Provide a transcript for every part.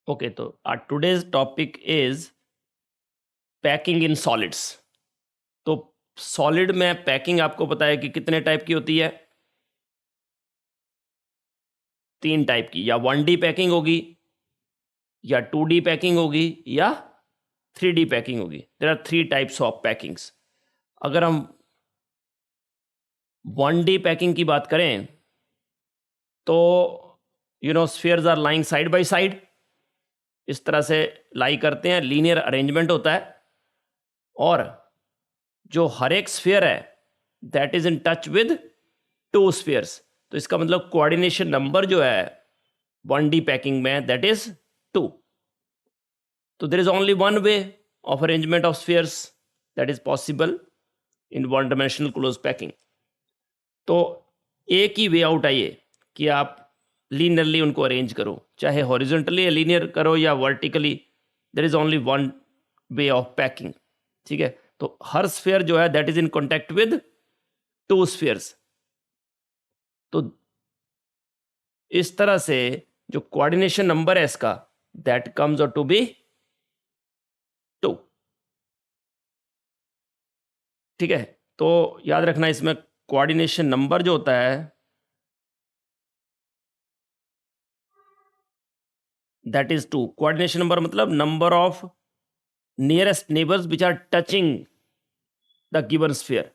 Okay, तो today's topic is packing in solids. तो solid में पैकिंग आपको पता है कि कितने टाइप की होती है? 3 टाइप की, या 1D पैकिंग होगी, या 2D पैकिंग होगी, या 3D पैकिंग होगी। There are 3 types of packings. अगर हम 1D पैकिंग की बात करें तो spheres are lying side by side, इस तरह से लाई करते हैं, लीनियर अरेंजमेंट होता है, और जो हर एक स्फीयर है that is in touch with 2 spheres. तो इसका मतलब कोऑर्डिनेशन नंबर जो है 1D पैकिंग में दैट इज 2। तो there is only one way of arrangement of spheres that is possible in 1 dimensional close packing. तो एक ही वे आउट है ये कि आप लीनियरली उनको अरेंज करो, चाहे हॉरिजॉन्टली लीनियर करो या vertically, there is only one way of packing. ठीक है, तो हर स्फीयर जो है that is in contact with 2 spheres. तो इस तरह से जो कोऑर्डिनेशन नंबर है इसका that comes out to be 2। ठीक है, तो याद रखना इसमें कोऑर्डिनेशन नंबर जो होता है दैट इज 2। कोऑर्डिनेशन नंबर मतलब number of nearest neighbours which are touching the given sphere.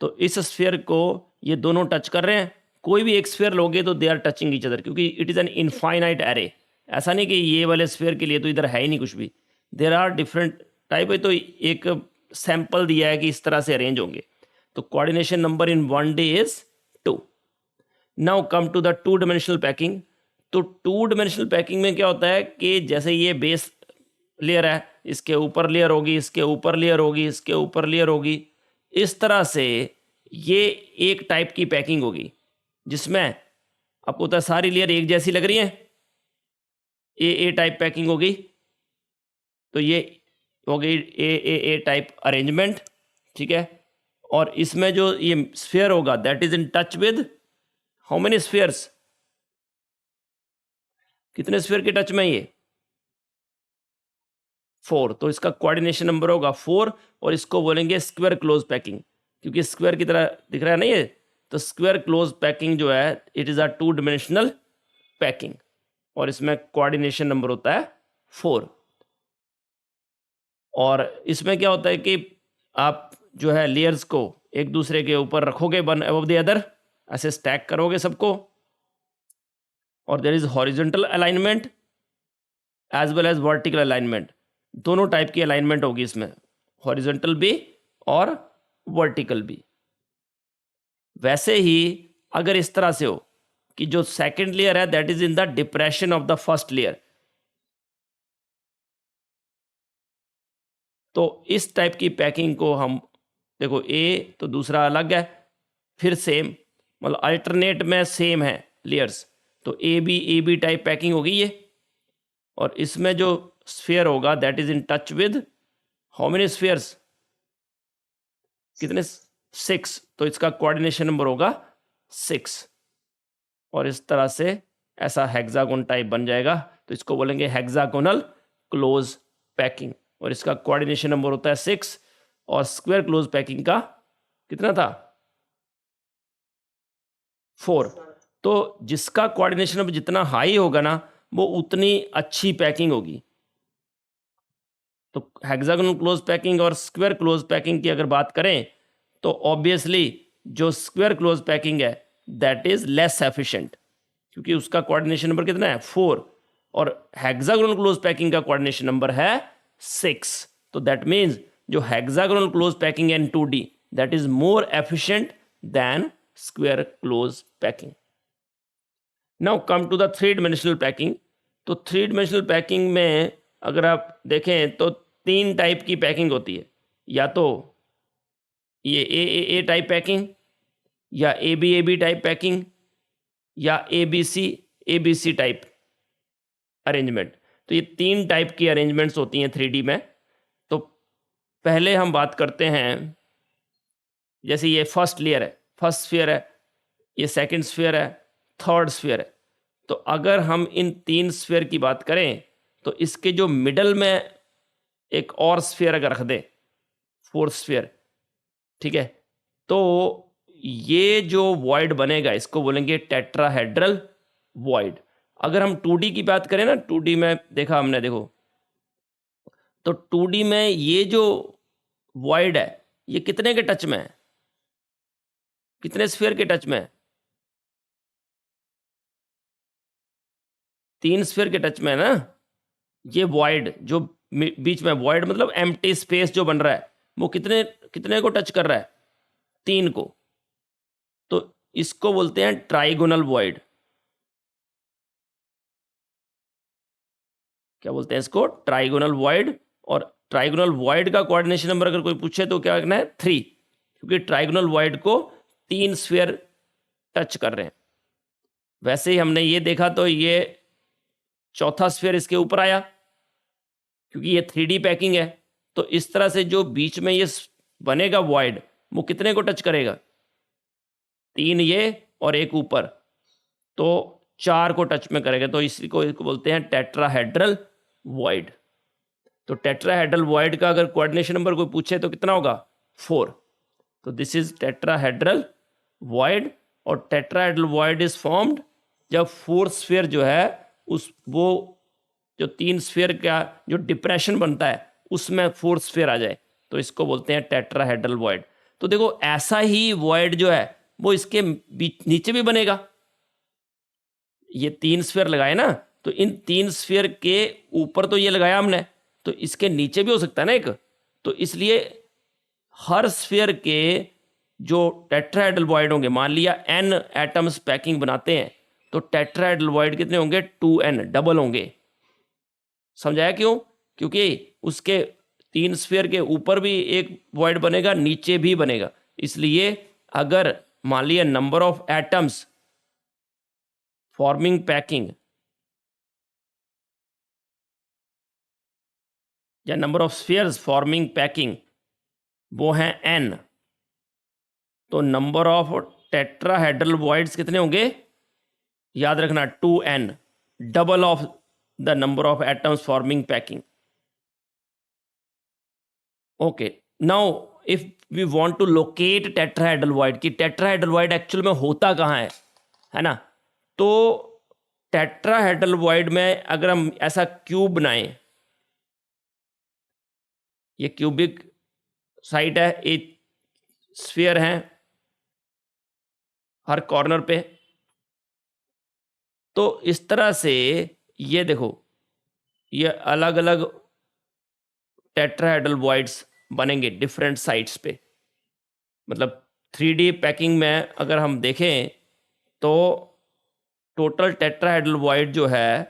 तो इस स्फीयर को ये दोनों टच कर रहे हैं, कोई भी एक स्फीयर लोगे तो they are touching each other, क्योंकि it is an infinite array. ऐसा नहीं कि ये वाले स्फीयर के लिए तो इधर है ही नहीं कुछ भी, देर आर डिफरेंट टाइप है। तो एक सैंपल दिया है कि इस तरह से अरेंज होंगे। तो coordination number in 1D is 2। Now come to the 2 dimensional packing. तो 2 डायमेंशनल पैकिंग में क्या होता है कि जैसे ये बेस लेयर है, इसके ऊपर लेयर होगी, इसके ऊपर लेयर होगी, इसके ऊपर लेयर होगी, इस तरह से ये एक टाइप की पैकिंग होगी जिसमें आपको पता है सारी लेयर एक जैसी लग रही हैं। ए टाइप पैकिंग होगी, तो ये हो गई ए टाइप अरेंजमेंट। ठीक है, और इसमें जो ये स्फीयर होगा that is in touch with how many spheres? कितने स्फीयर के टच में ये? 4। तो इसका कोऑर्डिनेशन नंबर होगा 4, और इसको बोलेंगे स्क्वायर क्लोज पैकिंग, क्योंकि स्क्वायर की तरह दिख रहा है ना ये। तो स्क्वायर क्लोज पैकिंग जो है it is a 2 dimensional packing, और इसमें कोऑर्डिनेशन नंबर होता है 4। और इसमें क्या होता है कि आप जो है लेयर्स को एक दूसरे के ऊपर रखोगे वन अबव द अदर, ऐसे स्टैक करोगे सबको, और there is horizontal alignment as well as vertical alignment. दोनों टाइप की अलाइनमेंट होगी इसमें, हॉरिजॉन्टल भी और वर्टिकल भी। वैसे ही अगर इस तरह से हो कि जो सेकंड लेयर है that is in the depression of the first layer, तो इस टाइप की पैकिंग को हम देखो, ए तो दूसरा अलग है, फिर सेम मतलब अल्टरनेट में सेम है लेयर्स, तो ए बी टाइप पैकिंग होगी ये। और इसमें जो स्फीयर होगा that is in touch with how many spheres? कितने? 6। तो इसका कोऑर्डिनेशन नंबर होगा 6, और इस तरह से ऐसा हेक्सागोन टाइप बन जाएगा। तो इसको बोलेंगे हेक्सागोनल क्लोज पैकिंग, और इसका कोऑर्डिनेशन नंबर होता है 6। और स्क्वायर क्लोज पैकिंग का कितना था? 4। तो जिसका कोऑर्डिनेशन नंबर जितना हाई होगा ना वो उतनी अच्छी पैकिंग होगी। तो हेक्सागोनल क्लोज पैकिंग और स्क्वायर क्लोज पैकिंग की अगर बात करें तो ऑब्वियसली जो स्क्वायर क्लोज पैकिंग है दैट इज लेस एफिशिएंट, क्योंकि उसका कोऑर्डिनेशन नंबर कितना है? 4, और हेक्सागोनल क्लोज पैकिंग का कोऑर्डिनेशन नंबर है 6। तो दैट मीन्स जो hexagonal close packing in 2D that is more efficient than square close packing. Now come to the 3 dimensional packing. तो 3 डायमेंशनल पैकिंग में अगर आप देखें तो 3 टाइप की पैकिंग होती है, या तो ये ए टाइप पैकिंग, या ए बी टाइप पैकिंग, या A B C type arrangement. तो ये 3 टाइप की अरेंजमेंट्स होती हैं 3D में। तो पहले हम बात करते हैं, जैसे ये फर्स्ट लेयर है, फर्स्ट स्फीयर है, ये सेकंड स्फीयर है, थर्ड स्फीयर है। तो अगर हम इन 3 स्फीयर की बात करें तो इसके जो मिडल में एक और स्फीयर अगर रख दे, फोर्थ स्फीयर, ठीक है, तो ये जो वॉइड बनेगा इसको बोलेंगे टेट्राहेड्रल वॉइड। अगर हम 2D की बात करें ना, 2D में देखा हमने, देखो तो 2D में ये जो वॉइड है ये कितने के टच में है, कितने स्फीयर के टच में है? 3 स्फीयर के टच में है ना। ये वॉइड जो बीच में, वॉइड मतलब एम्प्टी स्पेस जो बन रहा है, वो कितने कितने को टच कर रहा है? 3 को। तो इसको बोलते हैं ट्राइगोनल वॉइड। क्या बोलते हैं इसको? Trigonal void. और ट्राइगोनल वॉइड का कोऑर्डिनेशन नंबर अगर कोई पूछे तो क्या करना है? 3, क्योंकि ट्राइगोनल वॉइड को 3 स्फीयर टच कर रहे हैं। वैसे ही हमने ये देखा तो ये चौथा स्फीयर इसके ऊपर आया, क्योंकि ये 3D पैकिंग है। तो इस तरह से जो बीच में ये बनेगा वॉइड, वो कितने को टच करेगा? 3 ये और एक ऊपर, तो 4 को टच में करेगा। तो इसी को बोलते हैं टेट्राहेड्रल वॉइड। तो टेट्राहेड्रल वॉइड का अगर कोऑर्डिनेशन नंबर कोई पूछे तो कितना होगा? 4। तो दिस इज टेट्राहेड्रल वॉइड। और टेट्राहेड्रल वॉइड इज फॉर्म्ड जब 4 स्फीयर जो है उस वो जो 3 स्फीयर का जो डिप्रेशन बनता है उसमें 4 स्फीयर आ जाए, तो इसको बोलते हैं टेट्राहेड्रल वॉइड। तो देखो ऐसा ही वॉइड जो है वो इसके नीचे भी बनेगा। ये 3 स्फीयर लगाए ना, तो इन 3 स्फीयर के ऊपर तो ये लगाया हमने, तो इसके नीचे भी हो सकता है ना एक। तो इसलिए हर स्फीयर के जो टेट्राहेड्रल वॉइड होंगे, मान लिया n एटम्स पैकिंग बनाते हैं, तो टेट्राहेड्रल वॉइड कितने होंगे? 2n, डबल होंगे। समझाया क्यों? क्योंकि उसके 3 स्फीयर के ऊपर भी एक वॉइड बनेगा, नीचे भी बनेगा। इसलिए अगर मान लिया number of atoms forming packing या number of spheres forming packing वो है n, तो नंबर ऑफ टेट्राहेड्रल वॉइड्स कितने होंगे? याद रखना 2n, double of the number of atoms forming packing. Okay, now if we want to locate tetrahedral void, कि tetrahedral void actual में होता कहाँ है ना, तो टेट्राहेड्रल वॉइड में अगर हम ऐसा क्यूब बनाएं, ये क्यूबिक साइड है, एक स्फीयर है हर कॉर्नर पे, तो इस तरह से ये देखो ये अलग अलग टेट्राहेड्रल वॉइड्स बनेंगे डिफरेंट साइड्स पे। मतलब 3D पैकिंग में अगर हम देखें तो टोटल टेट्राहेड्रल वॉइड जो है,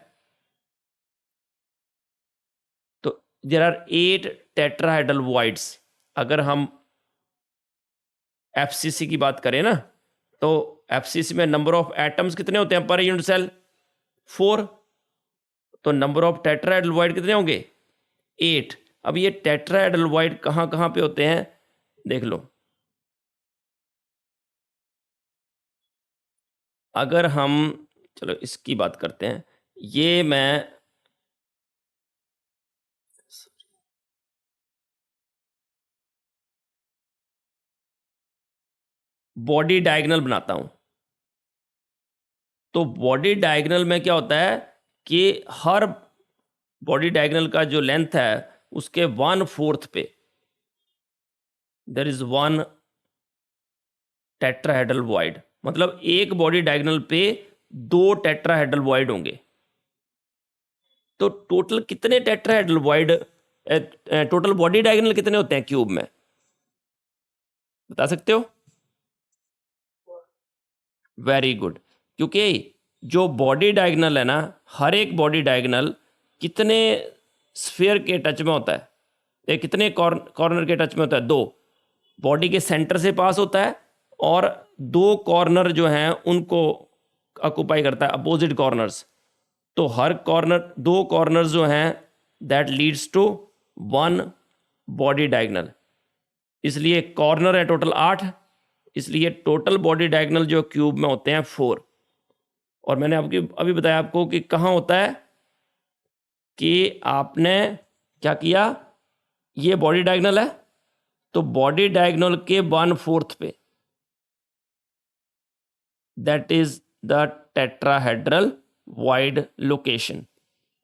तो देयर आर 8 टेट्राहेड्रल वॉइड्स। अगर हम FCC की बात करें ना, तो FCC में नंबर ऑफ एटम्स कितने होते हैं पर यूनिट सेल? 4। तो नंबर ऑफ टेट्राहेड्रल वॉइड कितने होंगे? 8। अब ये टेट्राहेड्रल वॉइड कहाँ कहाँ पे होते हैं देख लो। अगर हम चलो इसकी बात करते हैं, ये मैं बॉडी डायगोनल बनाता हूं, तो बॉडी डायगोनल में क्या होता है कि हर बॉडी डायगोनल का जो लेंथ है उसके 1/4 पे देयर इज 1 टेट्राहेड्रल वॉइड। मतलब एक बॉडी डायगोनल पे 2 टेट्राहेड्रल वॉइड होंगे। तो टोटल कितने tetrahedral void, total body diagonal कितने होते हैं क्यूब में, बता सकते हो? Very good. क्योंकि जो बॉडी डायगोनल है ना, हर एक बॉडी डायगोनल कितने स्फीयर के टच में होता है? कितने कॉर्नर के टच में होता है? 2। बॉडी के सेंटर से पास होता है और 2 कॉर्नर जो हैं उनको ऑक्युपाई करता है, अपोजिट कॉर्नर्स। तो हर कॉर्नर 2 कॉर्नर जो हैं that leads to 1 body diagonal. इसलिए कॉर्नर है टोटल 8, इसलिए टोटल बॉडी डायगोनल जो क्यूब में होते हैं 4। और मैंने अभी बताया आपको कि कहाँ होता है, कि आपने क्या किया, ये बॉडी डायगोनल है, तो बॉडी डायगोनल के 1/4 पे, that is the tetrahedral void location.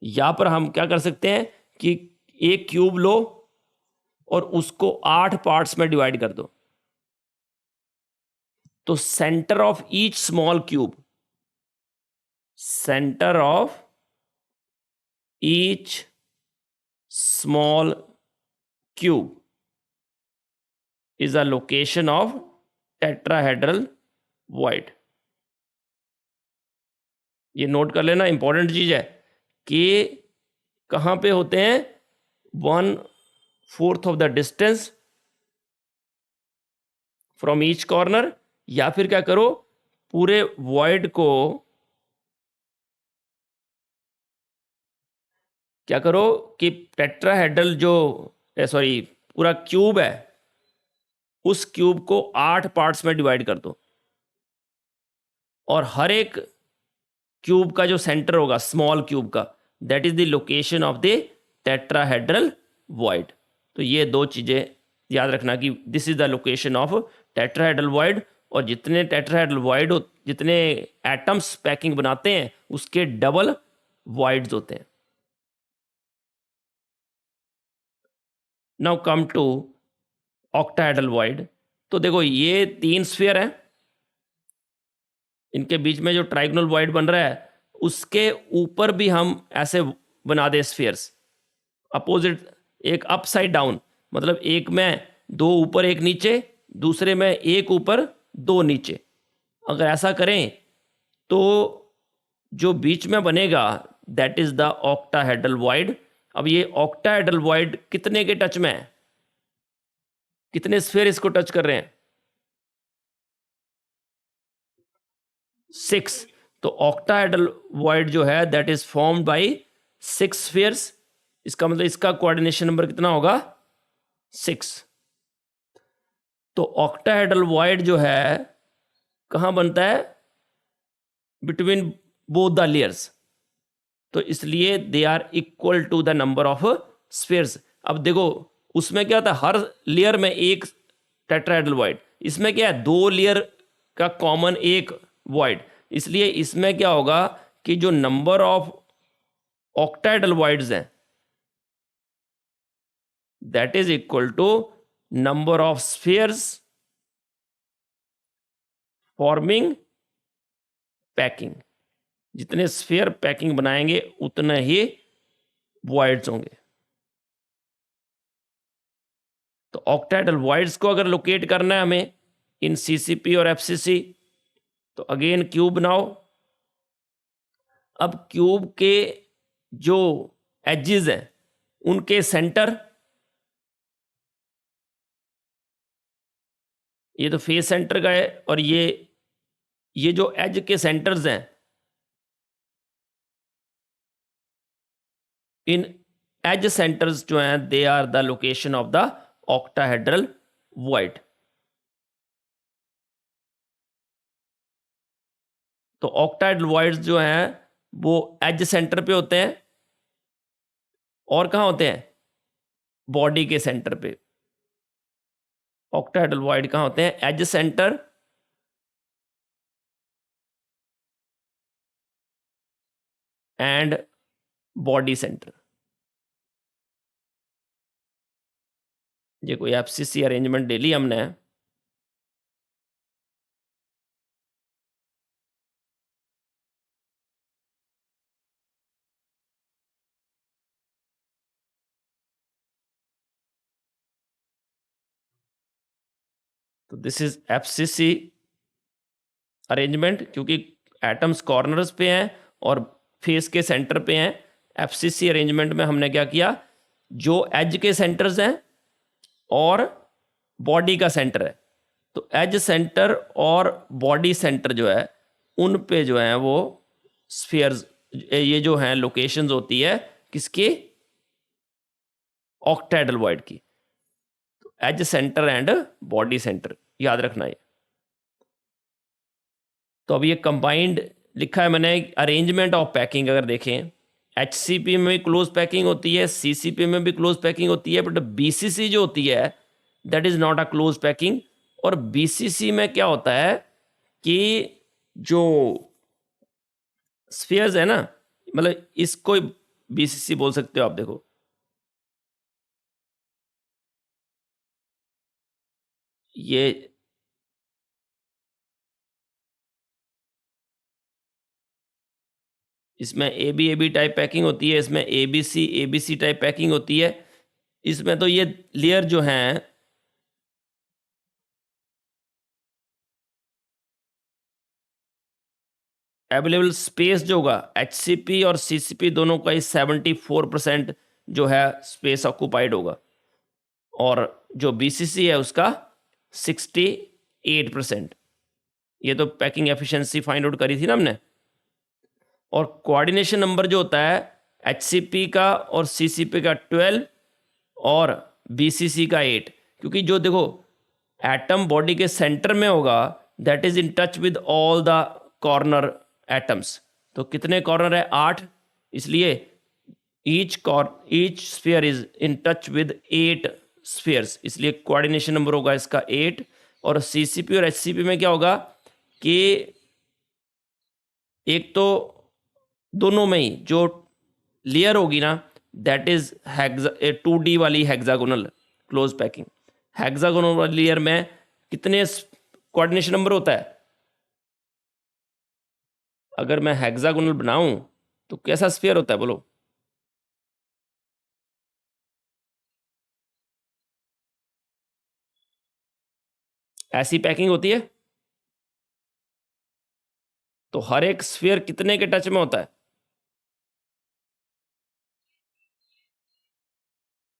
यहां पर हम क्या कर सकते हैं कि एक क्यूब लो और उसको 8 पार्ट्स में डिवाइड कर दो, तो centre of each small cube, centre of each small cube is a location of tetrahedral void। ये नोट कर लेना, इंपॉर्टेंट चीज है कि कहां पे होते हैं, 1/4 of the distance from each corner, या फिर क्या करो, पूरे वॉइड को क्या करो कि टेट्राहेड्रल जो सॉरी पूरा क्यूब है, उस क्यूब को 8 पार्ट्स में डिवाइड कर दो, और हर एक क्यूब का जो सेंटर होगा स्मॉल क्यूब का, that is the location of the tetrahedral void. तो ये दो चीजें याद रखना कि this is the location of tetrahedral void, और जितने टेट्राहेड्रल वॉइड जितने एटम्स पैकिंग बनाते हैं उसके डबल वॉइड्स होते हैं। Now come to octahedral void. तो देखो ये 3 स्फीयर हैं, इनके बीच में जो ट्राइगोनल वॉइड बन रहा है उसके ऊपर भी हम ऐसे बना दे स्फीयर्स, अपोजिट, एक अपसाइड डाउन, मतलब एक में 2 ऊपर 1 नीचे, दूसरे में 1 ऊपर 2 नीचे। अगर ऐसा करें तो जो बीच में बनेगा that is the octahedral void. अब ये ऑक्टाहेड्रल वॉइड कितने के टच में है, कितने स्फीयर इसको टच कर रहे हैं, 6। तो ऑक्टाहेड्रल वॉइड जो है that is formed by 6 spheres. इसका मतलब इसका कोऑर्डिनेशन नंबर कितना होगा, 6। तो ऑक्टाहेड्रल वॉइड जो है कहां बनता है, बिटवीन बोथ द लेयर्स, तो इसलिए they are equal to the number of spheres. अब देखो उसमें क्या था, हर लेयर में एक टेट्राहेड्रल वॉइड, इसमें क्या है 2 लेयर का कॉमन एक वॉइड, इसलिए इसमें क्या होगा कि जो नंबर ऑफ ऑक्टाहेड्रल वॉइड्स हैं that is equal to number of spheres forming packing. जितने स्फीयर पैकिंग बनाएंगे उतने ही वॉइड्स होंगे। तो ऑक्टाहेड्रल वॉइड्स को अगर लोकेट करना है हमें इन सीसीपी और एफसीसी, तो अगेन क्यूब बनाओ। अब क्यूब के जो एजेस हैं उनके सेंटर, ये तो फेस सेंटर का है, और ये जो एज के सेंटर्स हैं, इन एज सेंटर्स जो हैं they are the location of the octahedral void. तो ऑक्टाहेड्रल वॉइड्स जो हैं वो एज सेंटर पे होते हैं, और कहां होते हैं, बॉडी के सेंटर पे। ऑक्टाहेड्रल वॉइड कहां होते हैं, edge centre and body centre. ये कोई एफसीसी अरेंजमेंट ले ली हमने, तो दिस इज एफसीसी अरेंजमेंट, क्योंकि एटम्स कॉर्नर्स पे हैं और फेस के सेंटर पे हैं। एफसीसी अरेंजमेंट में हमने क्या किया, जो एज के सेंटर्स हैं और बॉडी का सेंटर है, तो एज सेंटर और बॉडी सेंटर जो है उन पे जो है वो स्फीयर्स, ये जो हैं लोकेशंस होती है किसकी, ऑक्टाहेड्रल वॉइड की। तो edge centre and body centre याद रखना है। तो अब ये कंबाइंड लिखा है मैंने, अरेंजमेंट ऑफ पैकिंग अगर देखें HCP में भी क्लोज पैकिंग होती है, CCP में भी क्लोज पैकिंग होती है, बट BCC जो होती है that is not a close packing. और BCC में क्या होता है कि जो स्फीयर्स है ना, मतलब इसको BCC बोल सकते हो आप। देखो ये इसमें AB टाइप पैकिंग होती है, इसमें ABC टाइप पैकिंग होती है। इसमें तो ये लेयर जो हैं अवेलेबल स्पेस जो होगा HCP और CCP दोनों का ही 74% जो है स्पेस ऑक्यूपाइड होगा, और जो BCC है उसका 68%। ये तो पैकिंग एफिशिएंसी फाइंड आउट करी थी ना हमने। और कोऑर्डिनेशन नंबर जो होता है HCP का और CCP का 12 और BCC का 8, क्योंकि जो देखो एटम बॉडी के सेंटर में होगा that is in touch with all the corner atoms. तो कितने कॉर्नर है? 8, इसलिए each sphere is in touch with 8 spheres, इसलिए कोऑर्डिनेशन नंबर होगा इसका 8। और CCP और HCP में क्या होगा कि एक तो दोनों में ही जो लेयर होगी ना दैट इज 2D वाली हेक्सागोनल क्लोज पैकिंग। हेक्सागोनल वाली लेयर में कितने कोऑर्डिनेशन नंबर होता है? अगर मैं हेक्सागोनल बनाऊं तो कैसा स्फीयर होता है बोलो? ऐसी पैकिंग होती है। तो हर एक स्फीयर कितने के टच में होता है?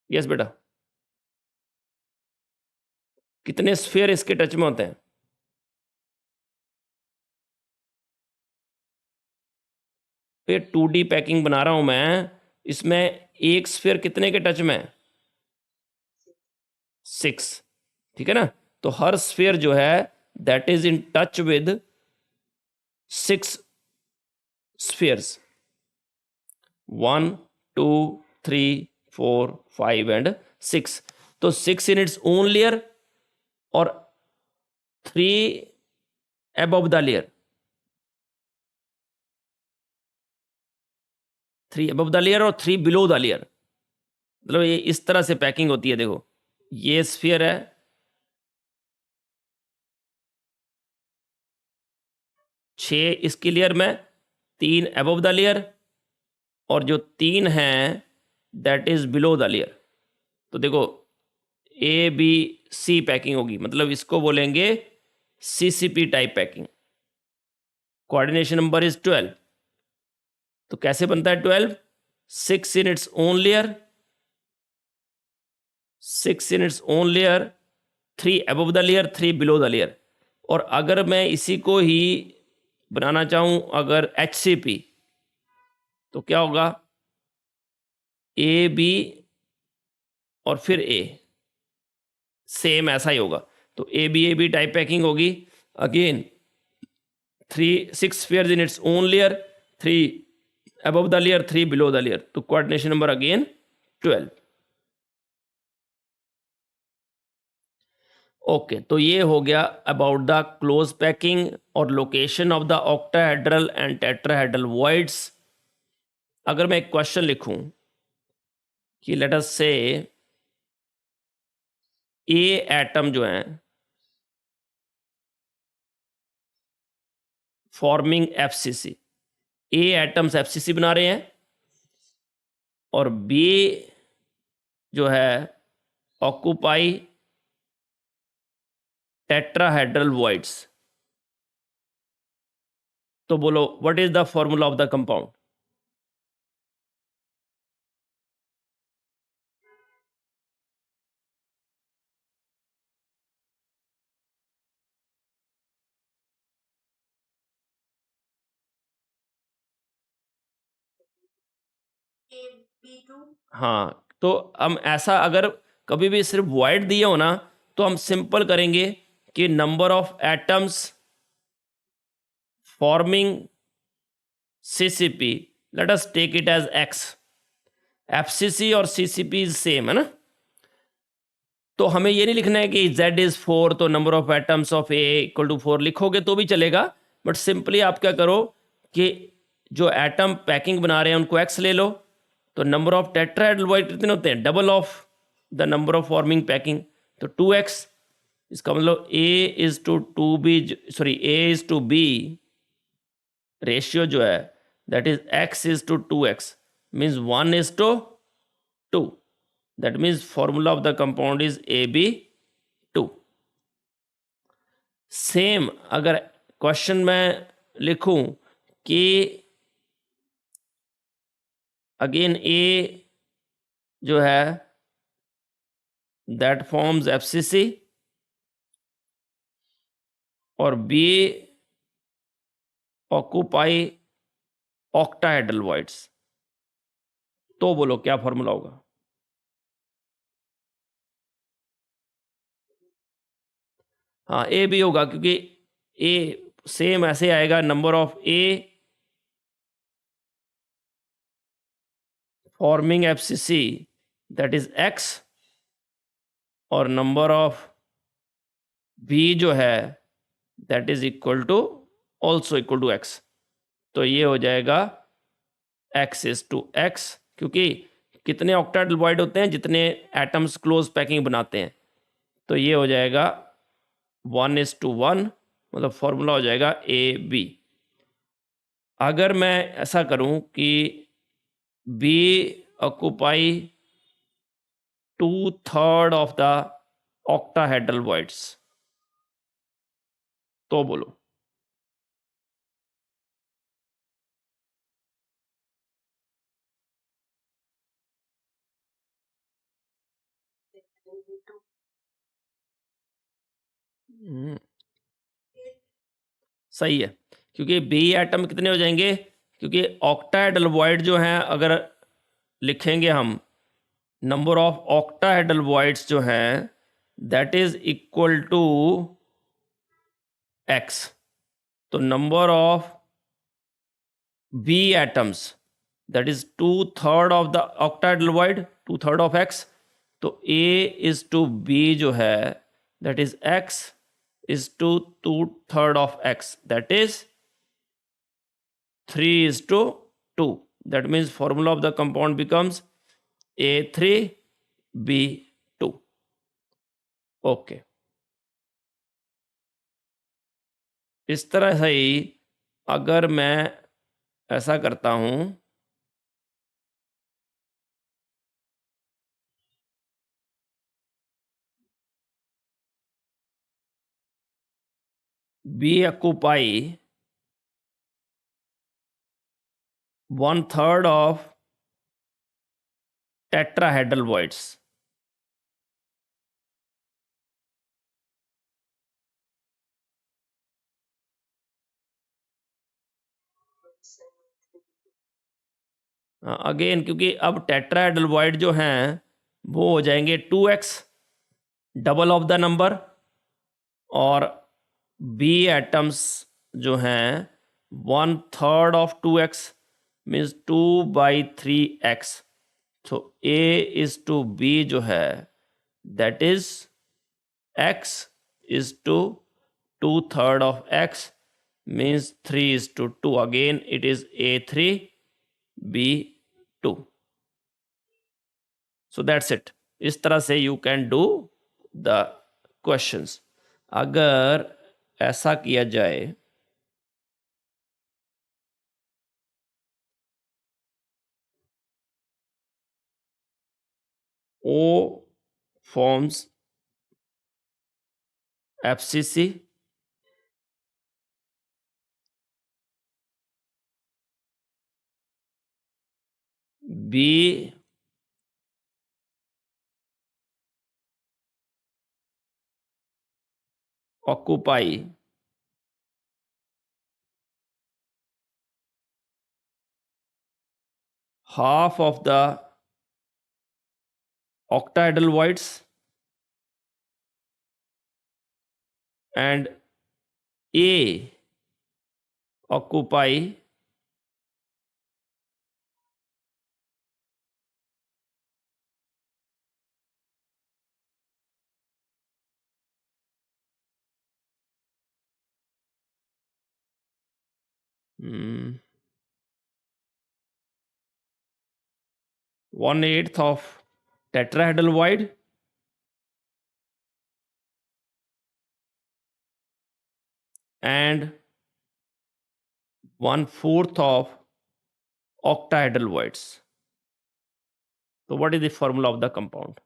यस बेटा, कितने स्फीयर इसके टच में होते हैं? फिर 2D पैकिंग बना रहा हूं मैं, इसमें एक स्फीयर कितने के टच में है? 6, ठीक है ना। तो हर स्फीयर जो है that is in touch with 6 spheres, 1 2 3 4 5 and 6। तो 6 इन इट्स ओन लेयर और 3 above the layer, 3 above the layer और 3 below the layer। मतलब ये इस तरह से पैकिंग होती है। देखो ये स्फीयर है, 6 इसकी लेयर में, 3 above the layer और जो 3 हैं that is below the layer. तो देखो ABC पैकिंग होगी, मतलब इसको बोलेंगे CCP type packing. Coordination number is 12। तो कैसे बनता है 12? 6 in its own layer, 6 in its own layer, 3 above the layer, 3 below the layer. और अगर मैं इसी को ही बनाना चाहूं अगर HCP तो क्या होगा? AB और फिर A, सेम ऐसा ही होगा। तो AB टाइप पैकिंग होगी। Again 6 spheres in its own layer, 3 above the layer, 3 below the layer. तो कोऑर्डिनेशन नंबर अगेन 12। ओके, तो ये हो गया अबाउट द क्लोज पैकिंग और location of the octahedral and tetrahedral voids. अगर मैं एक क्वेश्चन लिखूं कि लेट अस से ए एटम जो है फॉर्मिंग FCC, ए एटम्स FCC बना रहे हैं और बी जो है ऑक्यूपाई टेट्राहेड्रल वॉइड्स। तो बोलो what is the formula of the compound? हाँ, तो हम ऐसा अगर कभी भी सिर्फ वॉइड दिए हो ना तो हम सिंपल करेंगे कि number of atoms forming CCP let us take it as x, FCC और CCP इज सेम है ना, तो हमें ये नहीं लिखना है कि Z इज 4 तो number of atoms of A equal to 4 लिखोगे तो भी चलेगा, बट सिंपली आप क्या करो कि जो एटम पैकिंग बना रहे हैं उनको X ले लो, तो नंबर ऑफ टेट्राहेड्रल कितने होते हैं, double of the number of forming packing, तो 2x, इसका मतलब A is to 2B, sorry A is to B ratio जो है that is X is to 2x, means 1 is to 2, that means formula of the compound is AB2. Same अगर question में लिखूं कि again A जो है that forms FCC और B occupy octahedral voids, तो बोलो क्या फॉर्मूला होगा। हाँ ए भी होगा, क्योंकि ए सेम ऐसे आएगा, number of A forming FCC that is x और नंबर ऑफ बी जो है that is equal to also equal to x, तो ये हो जाएगा x इज टू x, क्योंकि कितने ऑक्टाहेड्रल वॉइड होते हैं, जितने एटम्स क्लोज पैकिंग बनाते हैं, तो ये हो जाएगा 1:1, मतलब फॉर्मूला हो जाएगा AB। अगर मैं ऐसा करूं कि B occupy 2/3 of the octahedral voids, तो बोलो। सही है, क्योंकि बी एटम कितने हो जाएंगे, क्योंकि ऑक्टाहेड्रल वॉइड जो हैं अगर लिखेंगे हम, नंबर ऑफ ऑक्टाहेड्रल वॉइड्स जो हैं that is equal to x, तो number of B atoms that is 2/3 of the octahedral void, 2/3 of x, तो A इज टू B जो है that is x is to 2/3 of x, that is 3:2. That means formula of the compound becomes A3B2. Okay, इस तरह से ही अगर मैं ऐसा करता हूं B occupy 1/3 of tetrahedral voids, again क्योंकि अब टेट्राहेड्रल वॉइड जो हैं वो हो जाएंगे 2x, double of the number, और बी एटम्स जो हैं 1/3 ऑफ 2x मीन्स 2/3x, तो A इज टू B जो है that is x is to 2/3 of x means 3:2, again it is A3B2। So that's it, इस तरह से you can do the questions. अगर ऐसा किया जाए O forms FCC, B occupy half of the octahedral voids and A occupy 1/8 of tetrahedral void and 1/4 of octahedral voids. So what is the formula of the compound?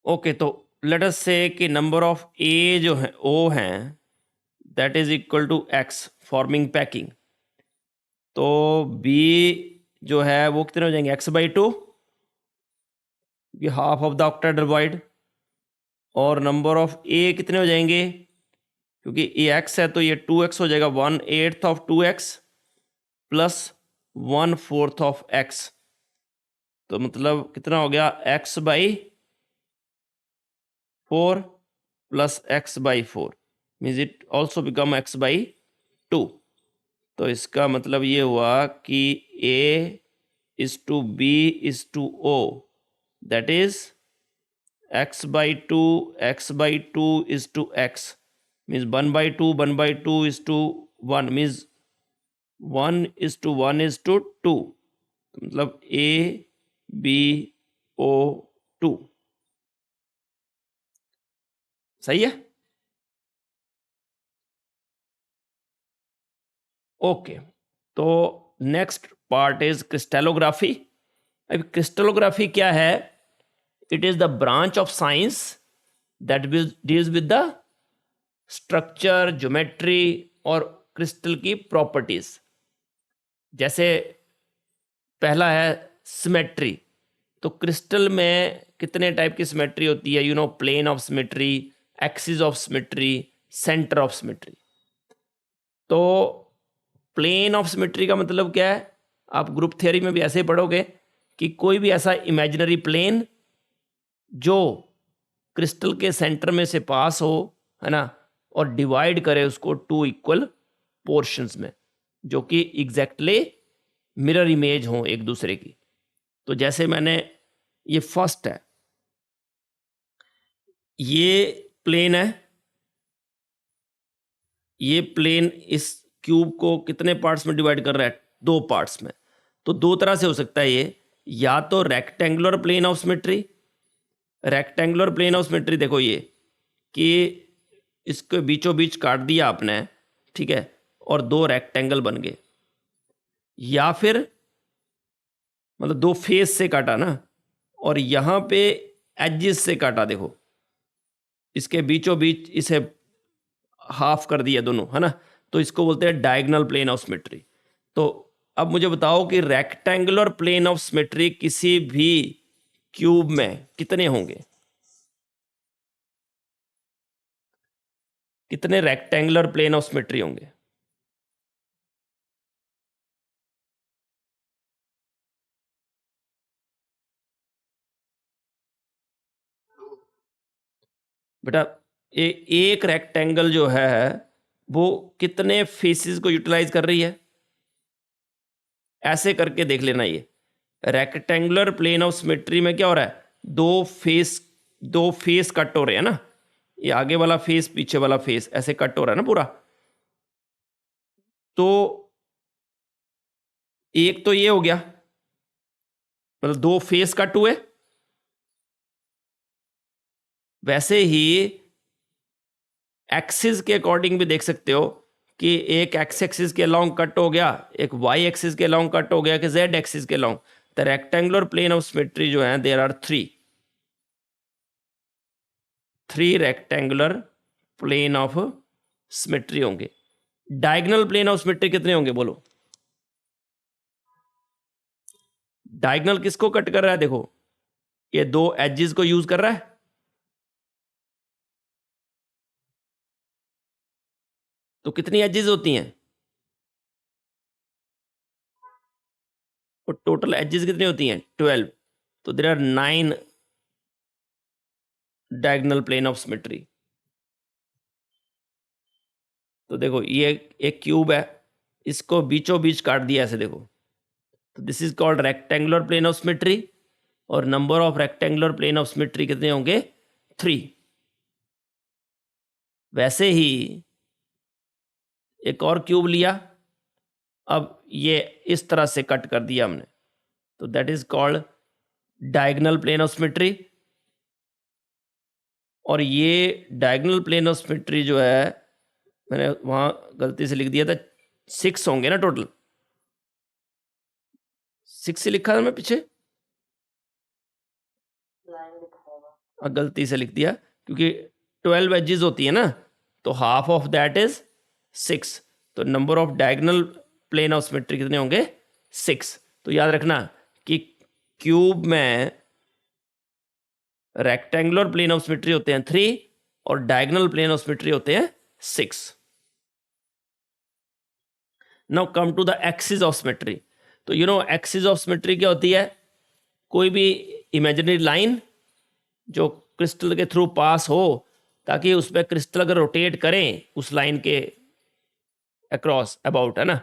Okay, तो let us say कि number of A जो है ओ हैं that is equal to x forming packing, तो B जो है वो कितने हो जाएंगे x/2, ये half of the octahedral void, और नंबर ऑफ ए कितने हो जाएंगे, क्योंकि ए एक्स है तो ये 2x हो जाएगा, 1/8 of 2x plus 1/4 of x, तो मतलब कितना हो गया x/4 plus x/4 means it also become x/2। तो इसका मतलब ये हुआ कि A is to B is to O, that is x/2 is to x, means 1/2 1/2 is to 1, means 1 is to 1 is to 2, मतलब A B O 2, सही है। Okay, तो नेक्स्ट पार्ट इज क्रिस्टलोग्राफी। अब क्रिस्टलोग्राफी क्या है? It is the branch of science that deals with the structure, geometry और crystal की properties. जैसे पहला है सिमेट्री, तो क्रिस्टल में कितने टाइप की सिमेट्री होती है? Plane of symmetry, axis of symmetry, centre of symmetry. तो प्लेन ऑफ सिमेट्री का मतलब क्या है? आप ग्रुप थियरी में भी ऐसे ही पढ़ोगे कि कोई भी ऐसा इमेजिनरी प्लेन जो क्रिस्टल के सेंटर में से पास हो, है ना, और डिवाइड करे उसको 2 इक्वल पोर्शंस में, जो कि एग्जैक्टली मिरर इमेज हो एक दूसरे की। तो जैसे मैंने ये फर्स्ट है, ये प्लेन है, ये प्लेन इस क्यूब को कितने पार्ट्स में डिवाइड कर रहा है? 2 पार्ट्स में। तो 2 तरह से हो सकता है ये, या तो rectangular plane of symmetry, rectangular plane of symmetry देखो ये कि इसके बीचों बीच काट दिया आपने, ठीक है, और 2 रेक्टेंगल बन गए, या फिर मतलब 2 फेस से काटा ना, और यहाँ पे एजेस से काटा, देखो इसके बीचों बीच इसे हाफ कर दिया दोनों, है ना, तो इसको बोलते हैं डायगोनल प्लेन ऑफ सिमेट्री। तो अब मुझे बताओ कि रेक्टेंगुलर प्लेन ऑफ सिमेट्री किसी भी क्यूब में कितने होंगे? कितने रेक्टेंगुलर प्लेन ऑफ सिमेट्री होंगे? बेटा एक रेक्टेंगल जो है वो कितने फेसेस को यूटिलाइज कर रही है? ऐसे करके देख लेना। ये रेक्टेंगुलर प्लेन ऑफ सिमेट्री में क्या हो रहा है? 2 फेस कट हो रहे हैं ना, ये आगे वाला फेस पीछे वाला फेस ऐसे कट हो रहा है ना पूरा। तो एक तो ये हो गया, मतलब 2 फेस कट हुए। वैसे ही एक्सिस के अकॉर्डिंग भी देख सकते हो कि एक एक्स एक्सिस के अलोंग कट हो गया, एक वाई एक्सिस के अलोंग कट हो गया, कि जेड एक्सिस के along. The rectangular plane of symmetry जो है there are 3 rectangular plane of symmetry होंगे। डायगोनल प्लेन ऑफ सिमेट्री कितने होंगे बोलो? डायगोनल किसको कट कर रहा है? देखो ये दो एजेस को यूज कर रहा है, तो कितनी एजेस होती हैं? और टोटल एजेस कितनी होती हैं? 12। तो there are 9 diagonal plane of symmetry. तो देखो ये एक क्यूब है, इसको बीचों बीच काट दिया ऐसे, देखो, तो this is called rectangular plane of symmetry. और number of rectangular plane of symmetry कितने होंगे? 3। वैसे ही एक और क्यूब लिया, अब ये इस तरह से कट कर दिया हमने, तो that is called diagonal plane of symmetry. और ये डायगोनल प्लेन ऑफ सिमेट्री जो है, मैंने वहां गलती से लिख दिया था 6 होंगे ना टोटल, 6 से लिखा था मैं पीछे, गलती से लिख दिया, क्योंकि 12 एजेस होती है ना, तो हाफ ऑफ दैट इज 6। तो number of diagonal plane of symmetry कितने होंगे? 6। तो याद रखना कि क्यूब में रेक्टेंगुलर प्लेन ऑफ सिमेट्री होते हैं 3 और डायगोनल प्लेन ऑफ सिमेट्री होते हैं 6। Now come to the axis of symmetry. तो you know axis of symmetry क्या होती है? कोई भी इमेजिनरी लाइन जो क्रिस्टल के थ्रू पास हो, ताकि उस पर क्रिस्टल अगर रोटेट करें उस लाइन के अक्रॉस अबाउट, है ना,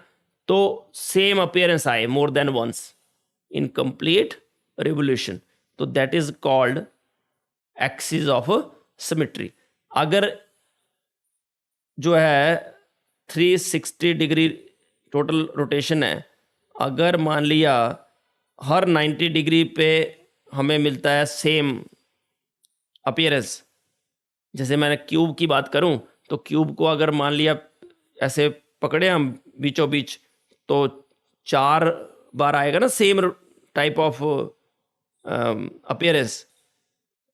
तो सेम अपीयरेंस आए more than once in complete revolution, तो that is called axis of symmetry. अगर जो है 360 डिग्री टोटल रोटेशन है, अगर मान लिया हर 90 डिग्री पे हमें मिलता है सेम अपीयरेंस, जैसे मैंने क्यूब की बात करूं, तो क्यूब को अगर मान लिया ऐसे पकड़े हम बीचों बीच, तो 4 बार आएगा ना सेम टाइप ऑफ अपीयरेंस,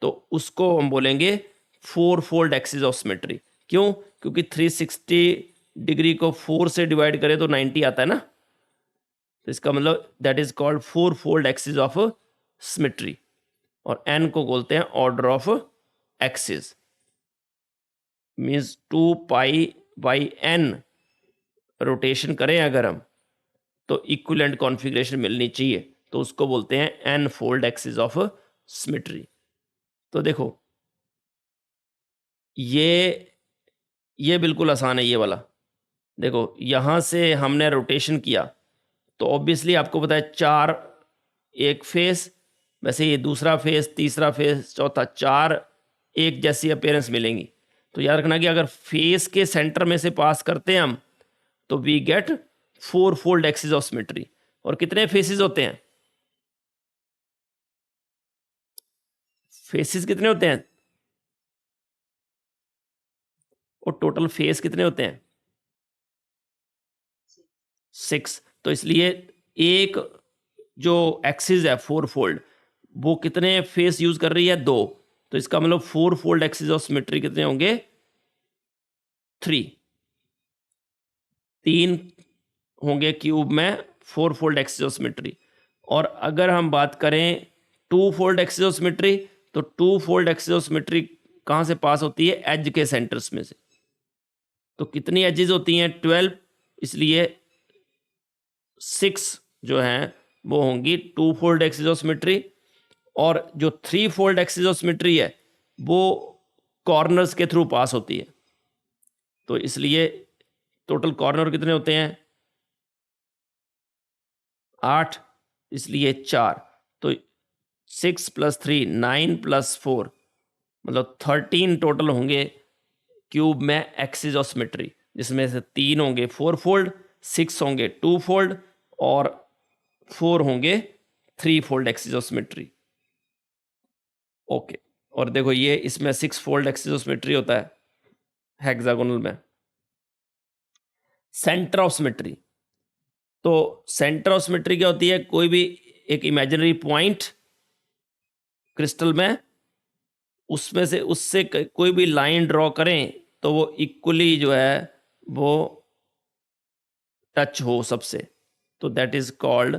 तो उसको हम बोलेंगे 4 फोल्ड एक्सिस ऑफ सिमेट्री। क्यों? क्योंकि 360 डिग्री को 4 से डिवाइड करें तो 90 आता है ना, तो इसका मतलब that is called 4 fold axis of symmetry. और n को बोलते हैं order of axis, means 2 pi by n rotation करें अगर हम, तो इक्विवेलेंट कॉन्फ़िगरेशन मिलनी चाहिए, तो उसको बोलते हैं n fold axis of symmetry. तो देखो ये बिल्कुल आसान है ये वाला। देखो यहाँ से हमने रोटेशन किया, तो ऑब्वियसली आपको पता है 4 एक फेस, वैसे ये दूसरा फेस, तीसरा फेस, चौथा, 4 एक जैसी अपीयरेंस मिलेंगी। तो याद रखना कि अगर फेस के सेंटर में से पास करते हैं हम, तो we get 4 fold axis of symmetry. और कितने फेसेस होते हैं? फेसेस कितने होते हैं? और टोटल फेस कितने होते हैं? 6। तो इसलिए एक जो एक्सिस है 4 फोल्ड, वो कितने फेस यूज कर रही है? 2। तो इसका मतलब 4 फोल्ड एक्सिस ऑफ सिमेट्री कितने होंगे? 3 होंगे क्यूब में 4 फोल्ड एक्सिस ऑफ सिमेट्री। और अगर हम बात करें 2 फोल्ड एक्सिस ऑफ सिमेट्री, तो 2 फोल्ड एक्सिस ऑफ सिमेट्री कहां से पास होती है? एज के सेंटर्स में से। तो कितनी एजेस होती हैं? 12। इसलिए 6 जो हैं वो होंगी 2 फोल्ड एक्सिस ऑफ सिमेट्री, और जो 3 फोल्ड एक्सिस ऑफ सिमेट्री है वो कॉर्नर्स के थ्रू पास होती है। तो इसलिए टोटल कॉर्नर कितने होते हैं? 8, इसलिए 4। तो 6 + 3 9 + 4 मतलब 13 टोटल होंगे क्यूब में एक्सिस ऑफ सिमेट्री, जिसमें से 3 होंगे 4 फोल्ड, 6 होंगे 2 फोल्ड, और 4 होंगे 3 fold axis of symmetry. Okay, और देखो ये इसमें 6 फोल्ड एक्सिस ऑफ सिमेट्री होता है हेक्सागोनल में। सेंटर ऑफ सिमेट्री, तो सेंटर ऑफ सिमेट्री क्या होती है? कोई भी एक इमेजिनरी पॉइंट क्रिस्टल में, उसमें से उससे कोई भी लाइन ड्रॉ करें तो वो इक्वली जो है वो टच हो सबसे, तो that is called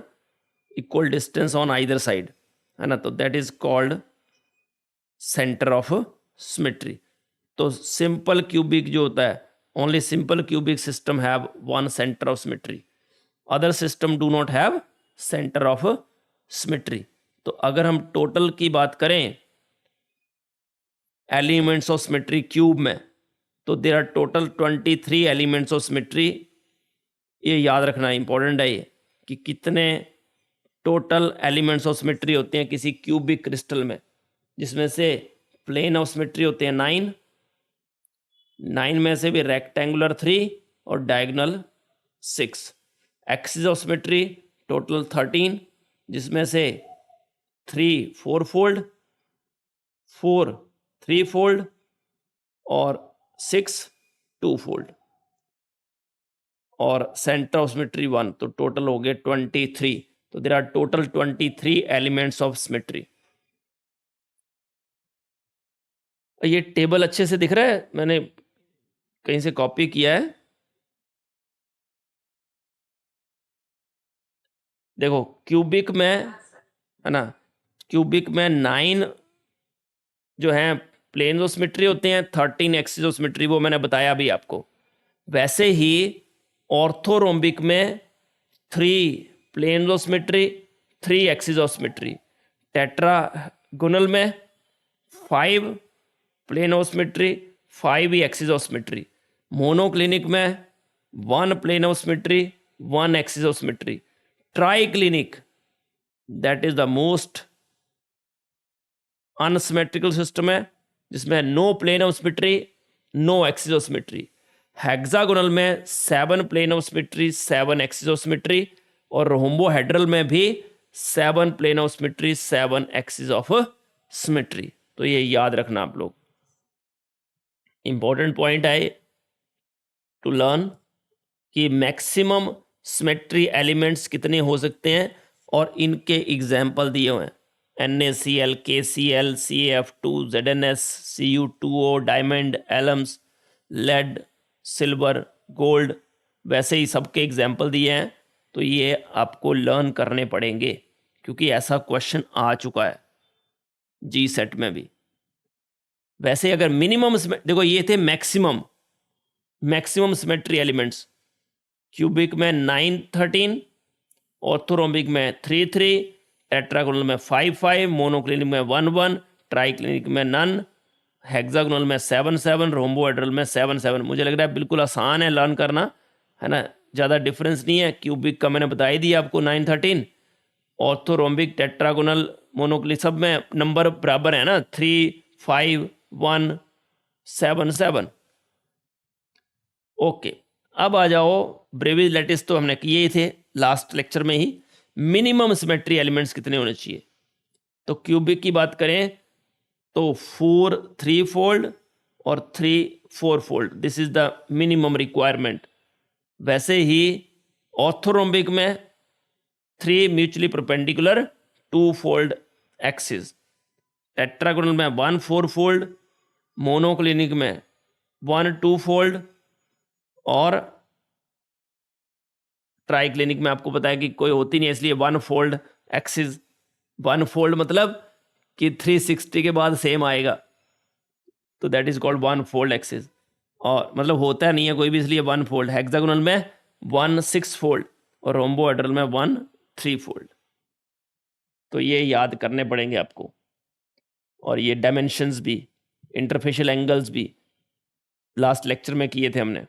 equal distance on either side, है ना, तो that is called centre of symmetry. तो सिंपल क्यूबिक जो होता है, only simple cubic system have one centre of symmetry, other system do not have centre of symmetry. तो अगर हम टोटल की बात करें एलिमेंट्स ऑफ सिमेट्री क्यूब में, तो there are total 23 elements of symmetry. ये याद रखना इंपॉर्टेंट है ये, कि कितने टोटल एलिमेंट्स ऑफ सिमेट्री होते हैं किसी क्यूबिक क्रिस्टल में, जिसमें से प्लेन ऑफ सिमेट्री होते हैं 9 में से भी रेक्टेंगुलर 3 और diagonal 6। Axis of symmetry total 13, जिसमें से 3 4 फोल्ड, 4 3 फोल्ड और 6 2 फोल्ड, और सेंटर ऑफ सिमेट्री 1, तो टोटल हो गए 23। तो there are total 23 elements of symmetry. ये टेबल अच्छे से दिख रहा है, मैंने कहीं से कॉपी किया है। देखो क्यूबिक में, है ना, क्यूबिक में 9 जो हैं प्लेन ऑफ सिमेट्री होते हैं, 13 एक्सिस ऑफ सिमेट्री, वो मैंने बताया अभी आपको। वैसे ही ऑर्थोरोम्बिक में 3 plane of symmetry, 3 axis of symmetry. Tetragonal में 5 प्लेन ऑफ सिमेट्री, 5 ही एक्सिस ऑफ सिमेट्री। मोनोक्लिनिक में 1 plane of symmetry, 1 axis of symmetry. Triclinic, that is the most unsymmetrical system है, जिसमें no plane of symmetry, no axis of symmetry. Hexagonal में 7 plane of symmetry, 7 axis of symmetry, और rhombohedral में भी 7 plane of symmetry, 7 axis of symmetry. तो ये याद रखना आप लोग, इंपॉर्टेंट पॉइंट है टू लर्न कि मैक्सिमम सिमेट्री एलिमेंट्स कितने हो सकते हैं, और इनके एग्जाम्पल दिए हुए हैं। NaCl, KCl, CaF2, ZnS, Cu2O, diamond, alums, lead, silver, gold, वैसे ही सबके एग्जाम्पल दिए हैं। तो ये आपको लर्न करने पड़ेंगे, क्योंकि ऐसा क्वेश्चन आ चुका है जी सेट में भी। वैसे अगर मिनिमम, देखो ये थे मैक्सिमम सिमेट्री एलिमेंट्स। क्यूबिक में 9 13, ऑर्थोरोम्बिक में 3 3, टेट्रागोनल में 5 5, मोनोक्लिनिक में 1 1, ट्राइक्लिनिक में नन, हेक्सागोनल में 7 7, रोम्बोहेड्रल में 7 7। मुझे लग रहा है बिल्कुल आसान है लर्न करना, है ना, ज़्यादा डिफरेंस नहीं है। क्यूबिक का मैंने बता ही दिया आपको 9 13, ऑर्थोरोम्बिक, टेट्रागोनल, मोनोक्लिनिक, सब में नंबर बराबर है ना, 3 5 1 7 7। ओके, अब आ जाओ ब्रेविज लैटिस, तो हमने किए ही थे लास्ट लेक्चर में ही। मिनिमम सिमेट्री एलिमेंट्स कितने होने चाहिए? तो क्यूबिक की बात करें तो 4 3 फोल्ड और 3 4 fold, this is the minimum requirement. वैसे ही ऑर्थोरोम्बिक में 3 mutually perpendicular 2 fold axis, tetragonal में 1 4 फोल्ड, मोनोक्लिनिक में 1 2 फोल्ड, और ट्राइक्लिनिक में आपको पता है कि कोई होती नहीं है, इसलिए 1 फोल्ड एक्सिस। 1 फोल्ड मतलब कि 360 के बाद सेम आएगा, तो that is called 1 fold axis. और मतलब होता नहीं है कोई भी, इसलिए 1 फोल्ड। हेक्सागोनल में 1 6 फोल्ड, और रोम्बोहेड्रल में 1 3 फोल्ड। तो ये याद करने पड़ेंगे आपको, और ये डायमेंशंस भी, इंटरफेशियल एंगल्स भी लास्ट लेक्चर में किए थे हमने।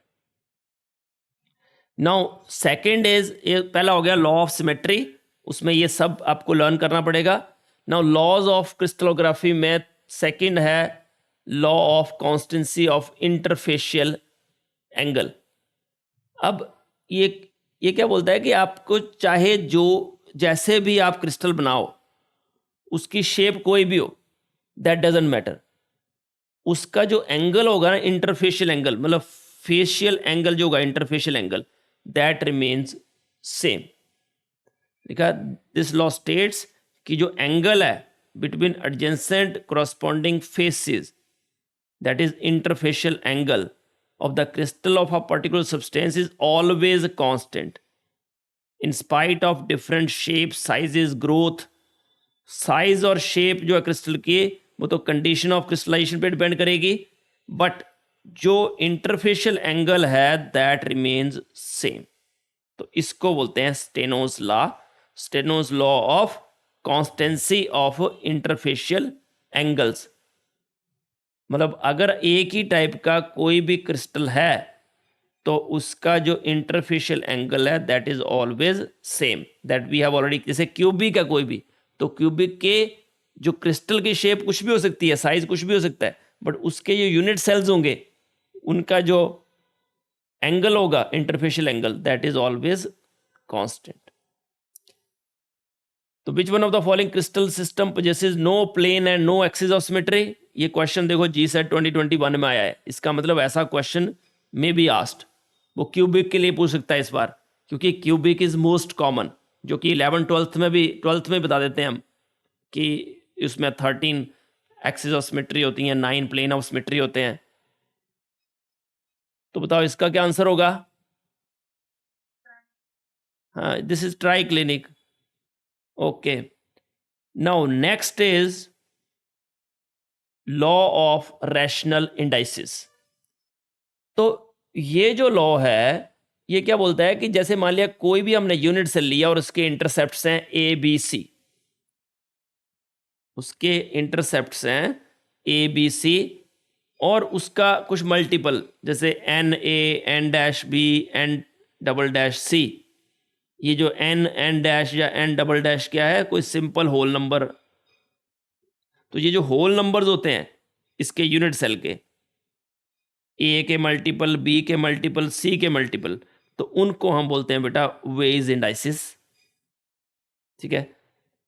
नाउ सेकेंड इज, ये पहला हो गया लॉ ऑफ सिमेट्री, उसमें ये सब आपको लर्न करना पड़ेगा। नाउ लॉज ऑफ क्रिस्टलोग्राफी में सेकंड है law of constancy of interfacial angle. अब ये क्या बोलता है कि आपको चाहे जो जैसे भी आप क्रिस्टल बनाओ, उसकी शेप कोई भी हो, दैट डजंट मैटर, उसका जो एंगल होगा ना, इंटरफेशियल एंगल, मतलब फेशियल एंगल जो होगा, interfacial angle, that remains same. देखा, दिस लॉ स्टेट्स कि जो एंगल है between adjacent corresponding faces, that is interfacial angle of the crystal of a particular substance is always constant. In spite of different shape sizes growth. Size और shape जो है crystal की वो तो condition of crystallization पे depend करेगी, but जो interfacial angle है दैट रिमेन्स सेम। तो इसको बोलते हैं Steno's law, Steno's law of constancy of interfacial angles. मतलब अगर एक ही टाइप का कोई भी क्रिस्टल है तो उसका जो इंटरफेशियल एंगल है that is always same, that we have already. जैसे क्यूबिक है कोई भी, तो क्यूबिक के जो क्रिस्टल की शेप कुछ भी हो सकती है, साइज कुछ भी हो सकता है, बट उसके जो यूनिट सेल्स होंगे उनका जो एंगल होगा interfacial angle that is always constant. तो which one of the following crystal system possesses no plane and no axis of symmetry. ये क्वेश्चन देखो जी सेट 2021 में आया है। इसका मतलब ऐसा क्वेश्चन मे बी आस्क्ड, वो क्यूबिक के लिए पूछ सकता है इस बार, क्योंकि क्यूबिक इज मोस्ट कॉमन, जो कि 11 12th में बता देते हैं हम कि इसमें 13 एक्सिस ऑफ सिमेट्री होती हैं, 9 प्लेन ऑफ सिमेट्री होते हैं। तो बताओ इसका क्या आंसर होगा? हाँ, this is triclinic. Okay, now next is law of rational indices. तो ये जो लॉ है ये क्या बोलता है कि जैसे मान लिया कोई भी हमने यूनिट सेल लिया और उसके इंटरसेप्ट्स हैं ए बी सी, उसके इंटरसेप्ट्स हैं ए बी सी और उसका कुछ मल्टीपल जैसे n a n dash b n double dash c. ये जो एन एन डैश या एन डबल डैश क्या है? कोई सिंपल होल नंबर। तो ये जो होल नंबर्स होते हैं इसके यूनिट सेल के, ए के मल्टीपल, बी के मल्टीपल, सी के मल्टीपल, तो उनको हम बोलते हैं बेटा वेज इंडाइसिस। ठीक है,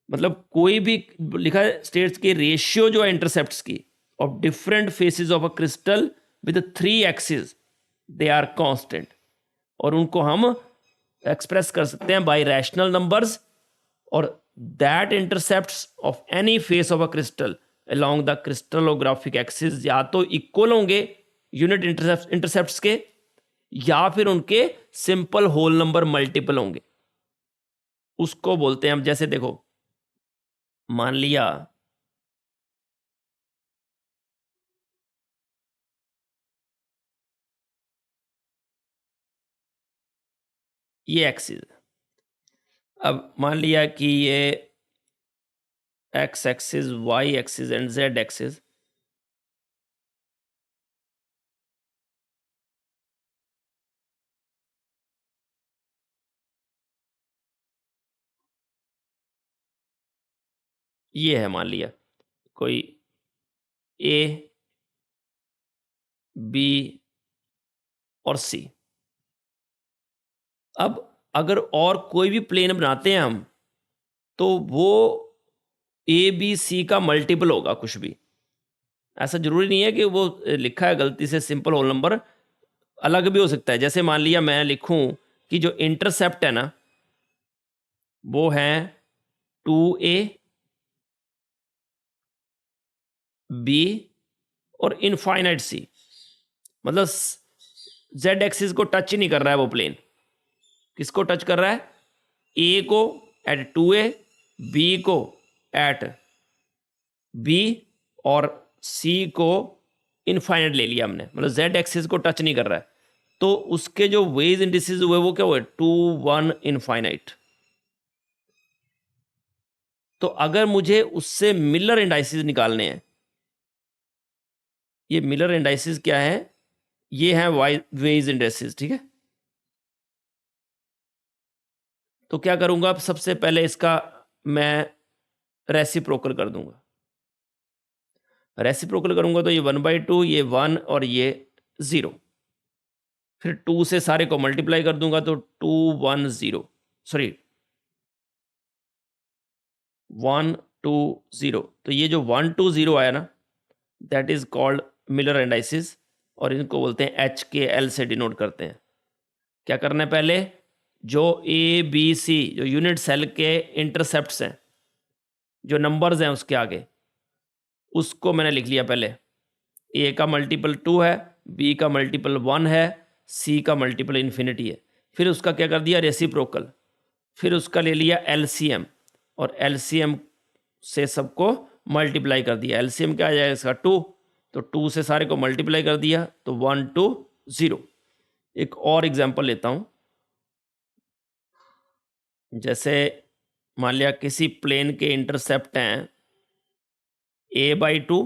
मतलब कोई भी लिखा है स्टेट्स की रेशियो जो है इंटरसेप्ट्स की of different faces of a crystal with 3 axis they are constant, और उनको हम एक्सप्रेस कर सकते हैं बाय रैशनल नंबर्स, और that intercepts of any face of a crystal along the crystallographic axis या तो इक्वल होंगे यूनिट इंटरसेप्ट्स के या फिर उनके सिंपल होल नंबर मल्टीपल होंगे। उसको बोलते हैं हम, जैसे देखो मान लिया ये एक्सिस, अब मान लिया कि ये x axis, y axis and z axis, ये है मान लिया कोई ए बी और सी। अब अगर और कोई भी प्लेन बनाते हैं हम तो वो ए बी सी का मल्टीपल होगा कुछ भी। ऐसा जरूरी नहीं है कि वो लिखा है गलती से सिंपल होल नंबर, अलग भी हो सकता है। जैसे मान लिया मैं लिखूं कि जो इंटरसेप्ट है ना वो है 2a बी और इनफाइनाइट सी, मतलब जेड एक्सिस को टच ही नहीं कर रहा है वो प्लेन। किसको टच कर रहा है? ए को एट 2a, बी को एट बी और सी को इनफाइनाइट ले लिया हमने, मतलब जेड एक्सिस को टच नहीं कर रहा है। तो उसके जो वेज इंडिसेस हुए वो क्या हुए? 2 1 इनफाइनाइट। तो अगर मुझे उससे मिलर इंडाइसिस निकालने हैं, ये मिलर इंडाइसिस क्या है? ये है वेज इंडाइसिस। ठीक है, तो क्या करूंगा? अब सबसे पहले इसका मैं रेसिप्रोकल कर दूंगा। रेसिप्रोकल करूंगा तो ये 1/2, ये 1 और ये 0, फिर 2 से सारे को मल्टीप्लाई कर दूंगा तो 2 1 0, सॉरी 1 2 0। तो ये जो 1 2 0 आया ना that is called Miller indices, और इनको बोलते हैं HKL से डिनोट करते हैं। क्या करना है? पहले जो ए बी सी जो यूनिट सेल के इंटरसेप्ट्स हैं, जो नंबर्स हैं उसके आगे, उसको मैंने लिख लिया पहले। ए का मल्टीपल 2 है, बी का मल्टीपल 1 है, सी का मल्टीपल इन्फिनिटी है। फिर उसका क्या कर दिया? रेसिप्रोकल। फिर उसका ले लिया एलसीएम और एलसीएम से सबको मल्टीप्लाई कर दिया। एलसीएम क्या आ जाएगा इसका 2, तो 2 से सारे को मल्टीप्लाई कर दिया तो 1 2 0। एक और एग्जांपल लेता हूं, जैसे मान लिया किसी प्लेन के इंटरसेप्ट हैं a/2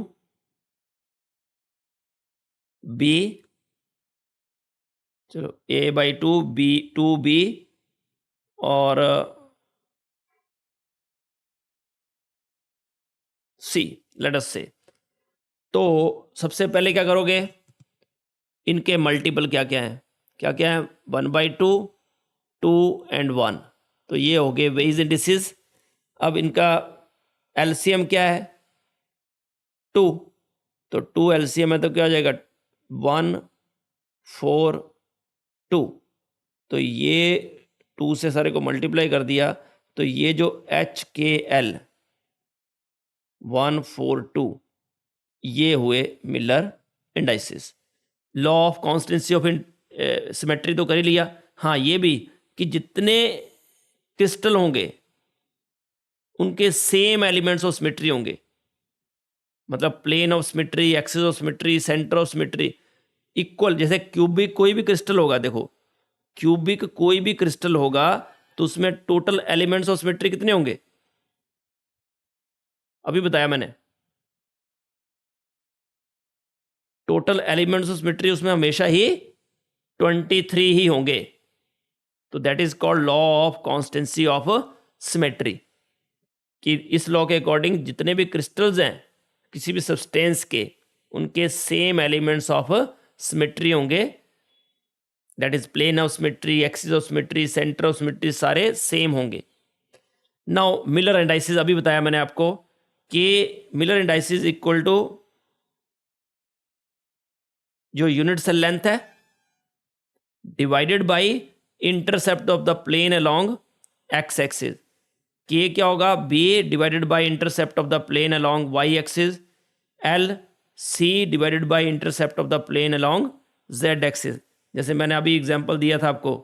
b, चलो a/2 b 2b और c लेट अस से। तो सबसे पहले क्या करोगे, इनके मल्टीपल क्या क्या है, क्या क्या है 1/2 2 एंड 1, तो ये हो गए वेज इंडिसेस। अब इनका एलसीएम क्या है 2, तो 2 एलसीएम है तो क्या हो जाएगा 1 4 2, तो ये 2 से सारे को मल्टीप्लाई कर दिया तो ये जो HKL 1 4 2 ये हुए Miller indices. Law of constancy of symmetry तो कर ही लिया। हाँ ये भी कि जितने क्रिस्टल होंगे उनके सेम एलिमेंट्स ऑफ सिमेट्री होंगे, मतलब plane of symmetry, axis of symmetry, centre of symmetry equal. जैसे क्यूबिक कोई भी क्रिस्टल होगा, देखो क्यूबिक कोई भी क्रिस्टल होगा तो उसमें टोटल एलिमेंट्स ऑफ सिमेट्री कितने होंगे, अभी बताया मैंने, टोटल एलिमेंट्स ऑफ सिमेट्री उसमें हमेशा ही 23 ही होंगे। तो that is called law of constancy of symmetry, कि इस लॉ के अकॉर्डिंग जितने भी क्रिस्टल्स हैं किसी भी सब्सटेंस के, उनके सेम एलिमेंट्स ऑफ सिमेट्री होंगे। That is plane of symmetry, axis of symmetry, centre of symmetry, सारे सेम होंगे। नाउ मिलर इंडाइसिस अभी बताया मैंने आपको कि मिलर इंडाइसिस इक्वल टू जो यूनिट सेल लेंथ है divided by intercept of the plane along x axis. के क्या होगा b divided by intercept of the plane along y axis, l c divided by intercept of the plane along Z axis. जैसे मैंने अभी example दिया था आपको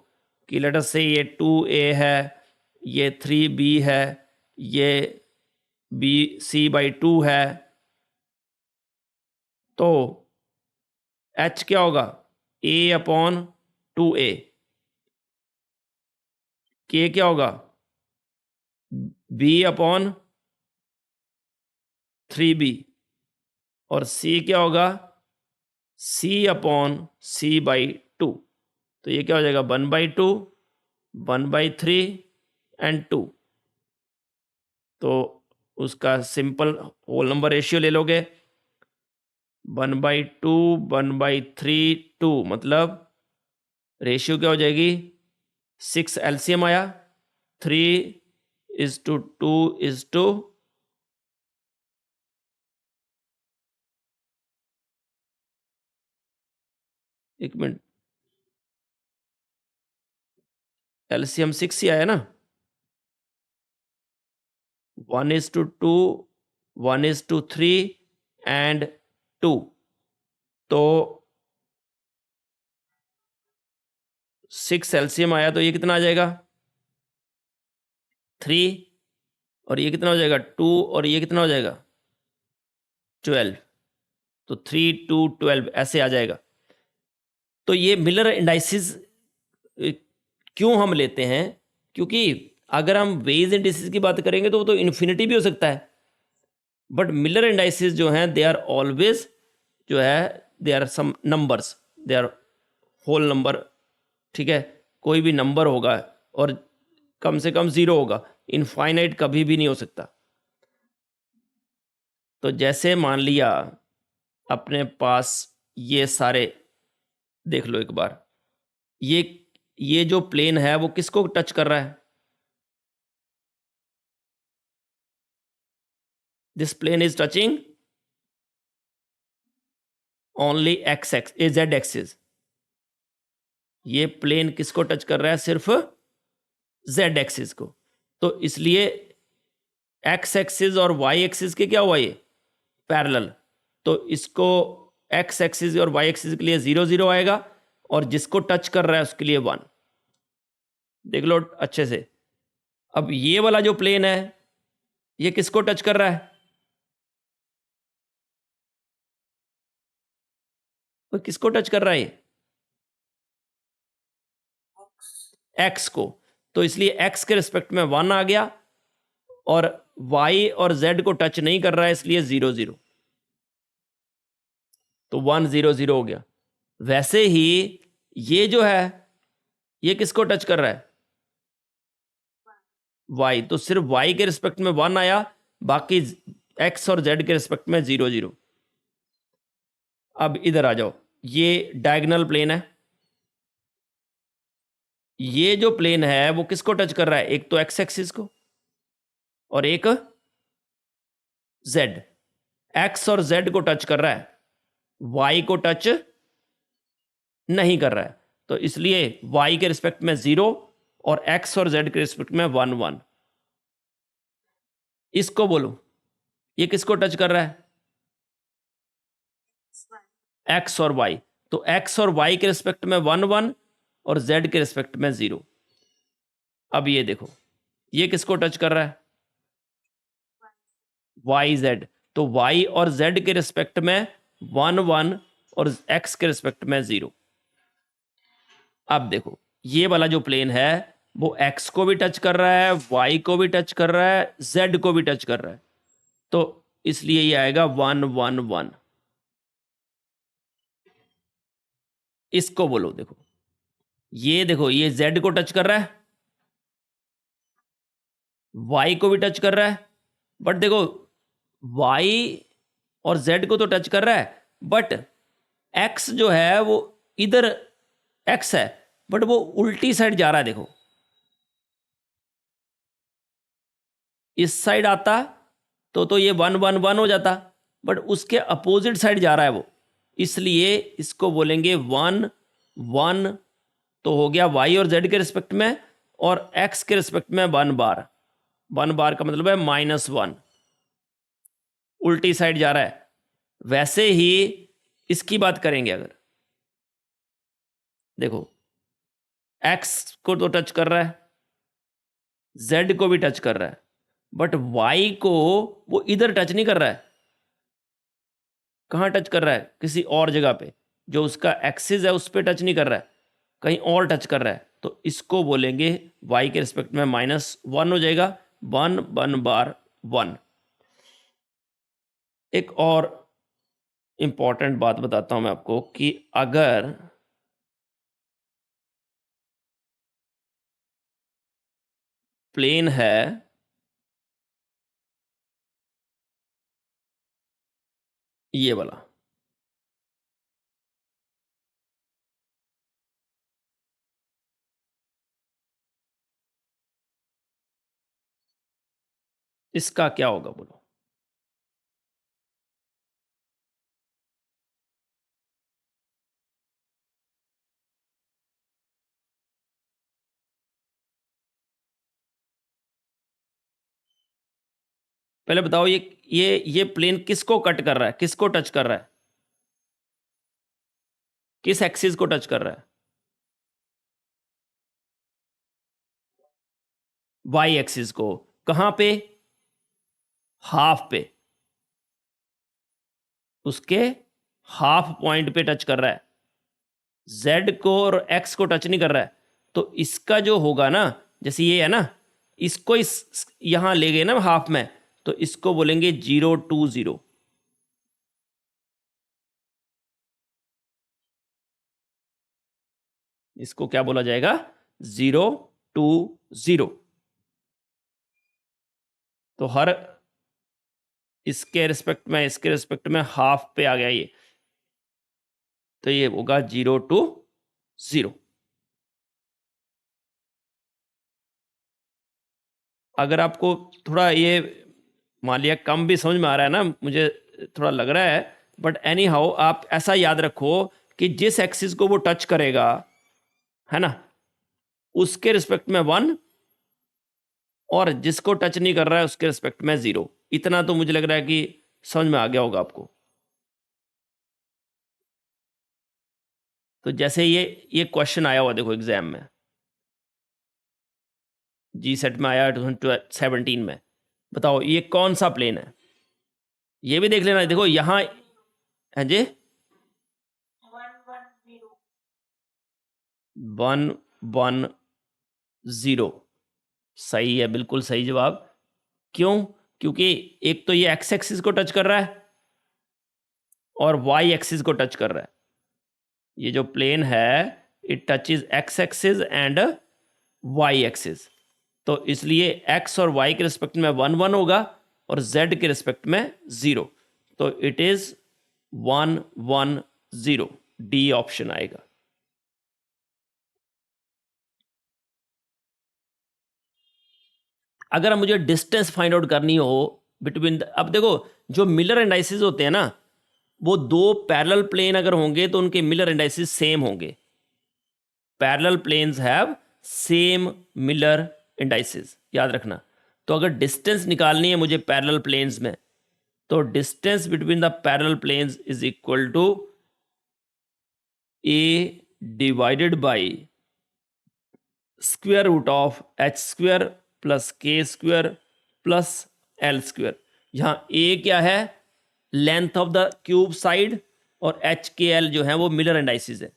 कि लेट अस से ये 2a है, ये 3b है, ये bc/2 है, तो h क्या होगा a/2a, k क्या होगा b/3b और c क्या होगा c/c/2। तो ये क्या हो जाएगा 1/2 1/3 एंड 2। तो उसका सिंपल होल नंबर रेशियो ले लोगे 1/2 1/3 2, मतलब रेशियो क्या हो जाएगी 6 एलसीएम आया 3:2:2, एक मिनट, एलसीएम 6 ही आया ना, 1:2 1:3 एंड 2, तो 6 एलसीएम आया तो ये कितना आ जाएगा 3, और ये कितना हो जाएगा 2, और ये कितना हो जाएगा 12, तो 3 2 12 ऐसे आ जाएगा। तो ये मिलर इंडाइसिस क्यों हम लेते हैं, क्योंकि अगर हम वेज इंडाइसिस की बात करेंगे तो वो तो इन्फिनिटी भी हो सकता है, बट मिलर इंडाइसिस जो हैं दे आर ऑलवेज जो है they are some numbers, they are whole number, ठीक है, कोई भी नंबर होगा और कम से कम 0 होगा, इनफाइनाइट कभी भी नहीं हो सकता। तो जैसे मान लिया अपने पास ये सारे देख लो एक बार, ये जो प्लेन है वो किसको टच कर रहा है, this plane is touching only x x z axis. ये प्लेन किसको टच कर रहा है, सिर्फ जेड एक्सिस को। तो इसलिए एक्स एक्सिस और वाई एक्सिस के क्या हुआ ये पैरेलल, तो इसको एक्स एक्सिस और वाई एक्सिस के लिए 0 0 आएगा और जिसको टच कर रहा है उसके लिए 1। देख लो अच्छे से, अब ये वाला जो प्लेन है ये किसको टच कर रहा है? वो किसको टच कर रहा है? ये एक्स को। तो इसलिए एक्स के रिस्पेक्ट में 1 आ गया और वाई और जेड को टच नहीं कर रहा है, इसलिए 0 0। तो 1 0 0 हो गया। वैसे ही ये जो है ये किसको टच कर रहा है? वाई। तो सिर्फ वाई के रिस्पेक्ट में 1 आया, बाकी एक्स और जेड के रिस्पेक्ट में 0 0। अब इधर आ जाओ, ये डायगोनल प्लेन है। ये जो प्लेन है वो किसको टच कर रहा है? एक तो एक्स एक्सिस को और एक जेड। एक्स और जेड को टच कर रहा है, वाई को टच नहीं कर रहा है। तो इसलिए वाई के रिस्पेक्ट में 0 और एक्स और जेड के रिस्पेक्ट में 1 1। इसको बोलो, ये किसको टच कर रहा है? एक्स और वाई। तो एक्स और वाई के रिस्पेक्ट में 1 1 और जेड के रिस्पेक्ट में 0। अब ये देखो, ये किसको टच कर रहा है? Y z. तो वाई और जेड के रिस्पेक्ट में 1 1 और एक्स के रिस्पेक्ट में 0। अब देखो, ये वाला जो प्लेन है वो एक्स को भी टच कर रहा है, वाई को भी टच कर रहा है, जेड को भी टच कर रहा है। तो इसलिए ये आएगा 1 1 1। इसको बोलो, देखो ये जेड को टच कर रहा है, वाई को भी टच कर रहा है। बट देखो, वाई और जेड को तो टच कर रहा है, बट एक्स जो है वो इधर एक्स है, बट वो उल्टी साइड जा रहा है। देखो, इस साइड आता तो ये 1 1 1 हो जाता, बट उसके अपोजिट साइड जा रहा है वो, इसलिए इसको बोलेंगे 1 1। तो हो गया वाई और जेड के रिस्पेक्ट में, और एक्स के रिस्पेक्ट में 1 बार। 1 बार का मतलब है -1, उल्टी साइड जा रहा है। वैसे ही इसकी बात करेंगे, अगर देखो एक्स को तो टच कर रहा है, जेड को भी टच कर रहा है, बट वाई को वो इधर टच नहीं कर रहा है। कहाँ टच कर रहा है? किसी और जगह पे, जो उसका एक्सिस है उस पर टच नहीं कर रहा है, कहीं और टच कर रहा है। तो इसको बोलेंगे वाई के रिस्पेक्ट में -1 हो जाएगा, 1 1 बार 1। एक और इंपॉर्टेंट बात बताता हूं मैं आपको कि अगर प्लेन है ये वाला, इसका क्या होगा बोलो? पहले बताओ, ये प्लेन किसको कट कर रहा है, किसको टच कर रहा है, किस एक्सिस को टच कर रहा है? वाई एक्सिस को। कहां पे? हाफ पे, उसके हाफ पॉइंट पे टच कर रहा है। जेड को और एक्स को टच नहीं कर रहा है। तो इसका जो होगा ना, जैसे ये है ना, इसको इस यहां ले गए ना हाफ में, तो इसको बोलेंगे 0 2 0। इसको क्या बोला जाएगा? 0 2 0। तो हर इसके रिस्पेक्ट में, इसके रिस्पेक्ट में हाफ पे आ गया ये, तो ये होगा 0 2 0। अगर आपको थोड़ा ये मान लिया कम भी समझ में आ रहा है ना, मुझे थोड़ा लग रहा है, बट एनी हाउ आप ऐसा याद रखो कि जिस एक्सिस को वो टच करेगा, है ना, उसके रिस्पेक्ट में 1, और जिसको टच नहीं कर रहा है उसके रिस्पेक्ट में 0। इतना तो मुझे लग रहा है कि समझ में आ गया होगा आपको। तो जैसे ये क्वेश्चन आया हुआ देखो एग्जाम में, जी सेट में आया 2017 में। बताओ ये कौन सा प्लेन है, ये भी देख लेना। देखो यहाँ है जी 110, सही है, बिल्कुल सही जवाब। क्यों? क्योंकि एक तो ये एक्स एक्सिस को टच कर रहा है और वाई एक्सिस को टच कर रहा है। ये जो प्लेन है it touches x axis and y axis, तो इसलिए एक्स और वाई के रिस्पेक्ट में 1 1 होगा और जेड के रिस्पेक्ट में 0, तो इट इज 1 1 0, डी ऑप्शन आएगा। अगर मुझे डिस्टेंस फाइंड आउट करनी हो बिटवीन अब देखो जो मिलर इंडाइसिस होते हैं ना, वो दो पैरेलल प्लेन अगर होंगे तो उनके मिलर इंडाइसिस सेम होंगे। Parallel planes have same Miller indices, याद रखना। तो अगर डिस्टेंस निकालनी है मुझे पैरेलल प्लेन्स में, तो distance between the parallel planes is equal to a divided by square root of H square plus के स्क्वायर प्लस एल स्क्वायर। यहाँ ए क्या है, length of the cube side, और एच के एल जो है वो मिलर इंडाइसिस है।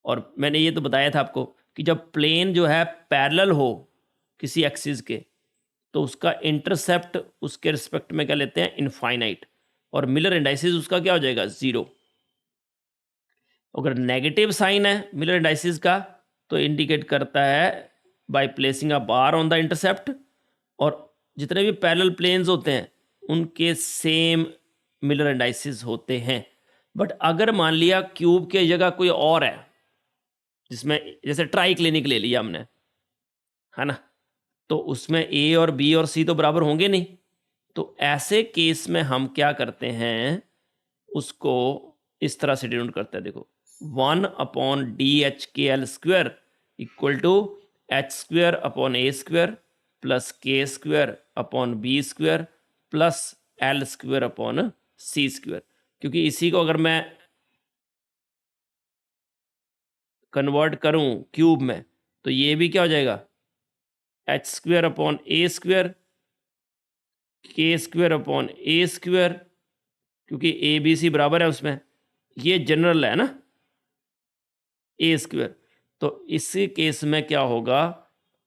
और मैंने ये तो बताया था आपको कि जब प्लेन जो है पैरेलल हो किसी एक्सिस के, तो उसका इंटरसेप्ट उसके रिस्पेक्ट में क्या लेते हैं, इनफाइनाइट, और मिलर इंडाइसिस उसका क्या हो जाएगा, 0। अगर नेगेटिव साइन है मिलर इंडाइसिस का तो इंडिकेट करता है by placing a bar on the intercept, और जितने भी पैरेलल प्लेन्स होते हैं उनके सेम मिलर इंडाइसिस होते हैं। बट अगर मान लिया क्यूब के जगह कोई और है, जिसमें जैसे ट्राई क्लिनिक ले लिया हमने, है ना, तो उसमें ए और बी और सी तो बराबर होंगे नहीं। तो ऐसे केस में हम क्या करते हैं, उसको इस तरह से डिनोट करते हैं। देखो 1/d(h(k(l) square equal to H square upon a square plus के square upon b square plus L square upon c square. क्योंकि इसी को अगर मैं कन्वर्ट करूं क्यूब में तो ये भी क्या हो जाएगा, H square upon a square के स्क्वायर अपॉन ए स्क्वायर, क्योंकि ए बी सी बराबर है उसमें, ये जनरल है ना, ए स्क्वायर। तो इसी केस में क्या होगा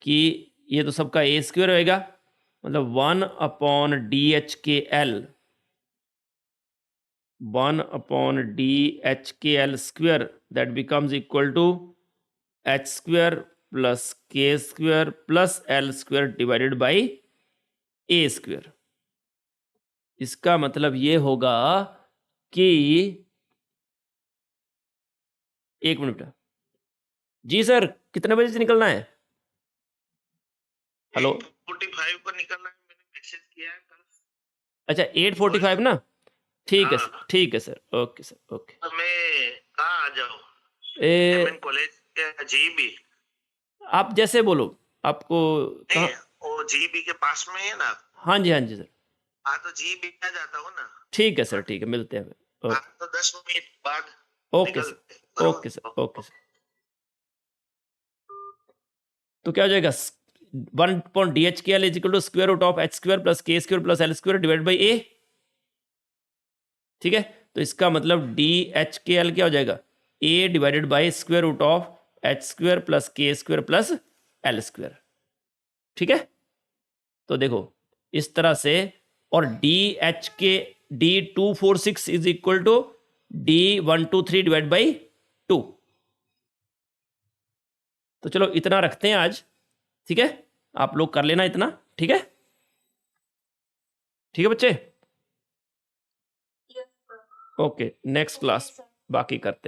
कि ये तो सबका ए स्क्वायर होएगा, मतलब 1/d(h(k)l 1/d(h(k)l square that becomes equal to H square plus के square plus L square divided by A square. इसका मतलब ये होगा कि, एक मिनट जी सर, कितने बजे से निकलना है? हेलो 8:45 पर निकलना है, मैंने मैसेज किया है कल। अच्छा 8:45 ना, ठीक है हाँ। सर, ठीक है सर, ओके सर, ओके। तो मैं कहाँ आ जाऊँ, ए एमएन कॉलेज या जीबी? आप जैसे बोलो, आपको नहीं, कहाँ? वो जीबी के पास में है ना। हाँ जी, हाँ जी सर, हाँ, तो जीबी आ जाता हूँ ना। ठीक है सर, ठीक है, मिलते हैं फिर। हाँ, ओके, तो 10 मिनट बाद ओके निकलते सर, हैं। Okay sir, okay sir. तो क्या हो जाएगा, 1/d(h(k)l is equal to square root of H square plus के square plus L square divide by A. ठीक है, तो इसका मतलब d(h(k)l क्या हो जाएगा, a divided by square root of H square plus के स्क्वायर प्लस एल स्क्वायर। ठीक है, तो देखो इस तरह से, और d(246) is equal to d123 divide by 2। तो चलो इतना रखते हैं आज, ठीक है, आप लोग कर लेना इतना, ठीक है, ठीक है बच्चे, ओके, नेक्स्ट क्लास बाकी करते हैं।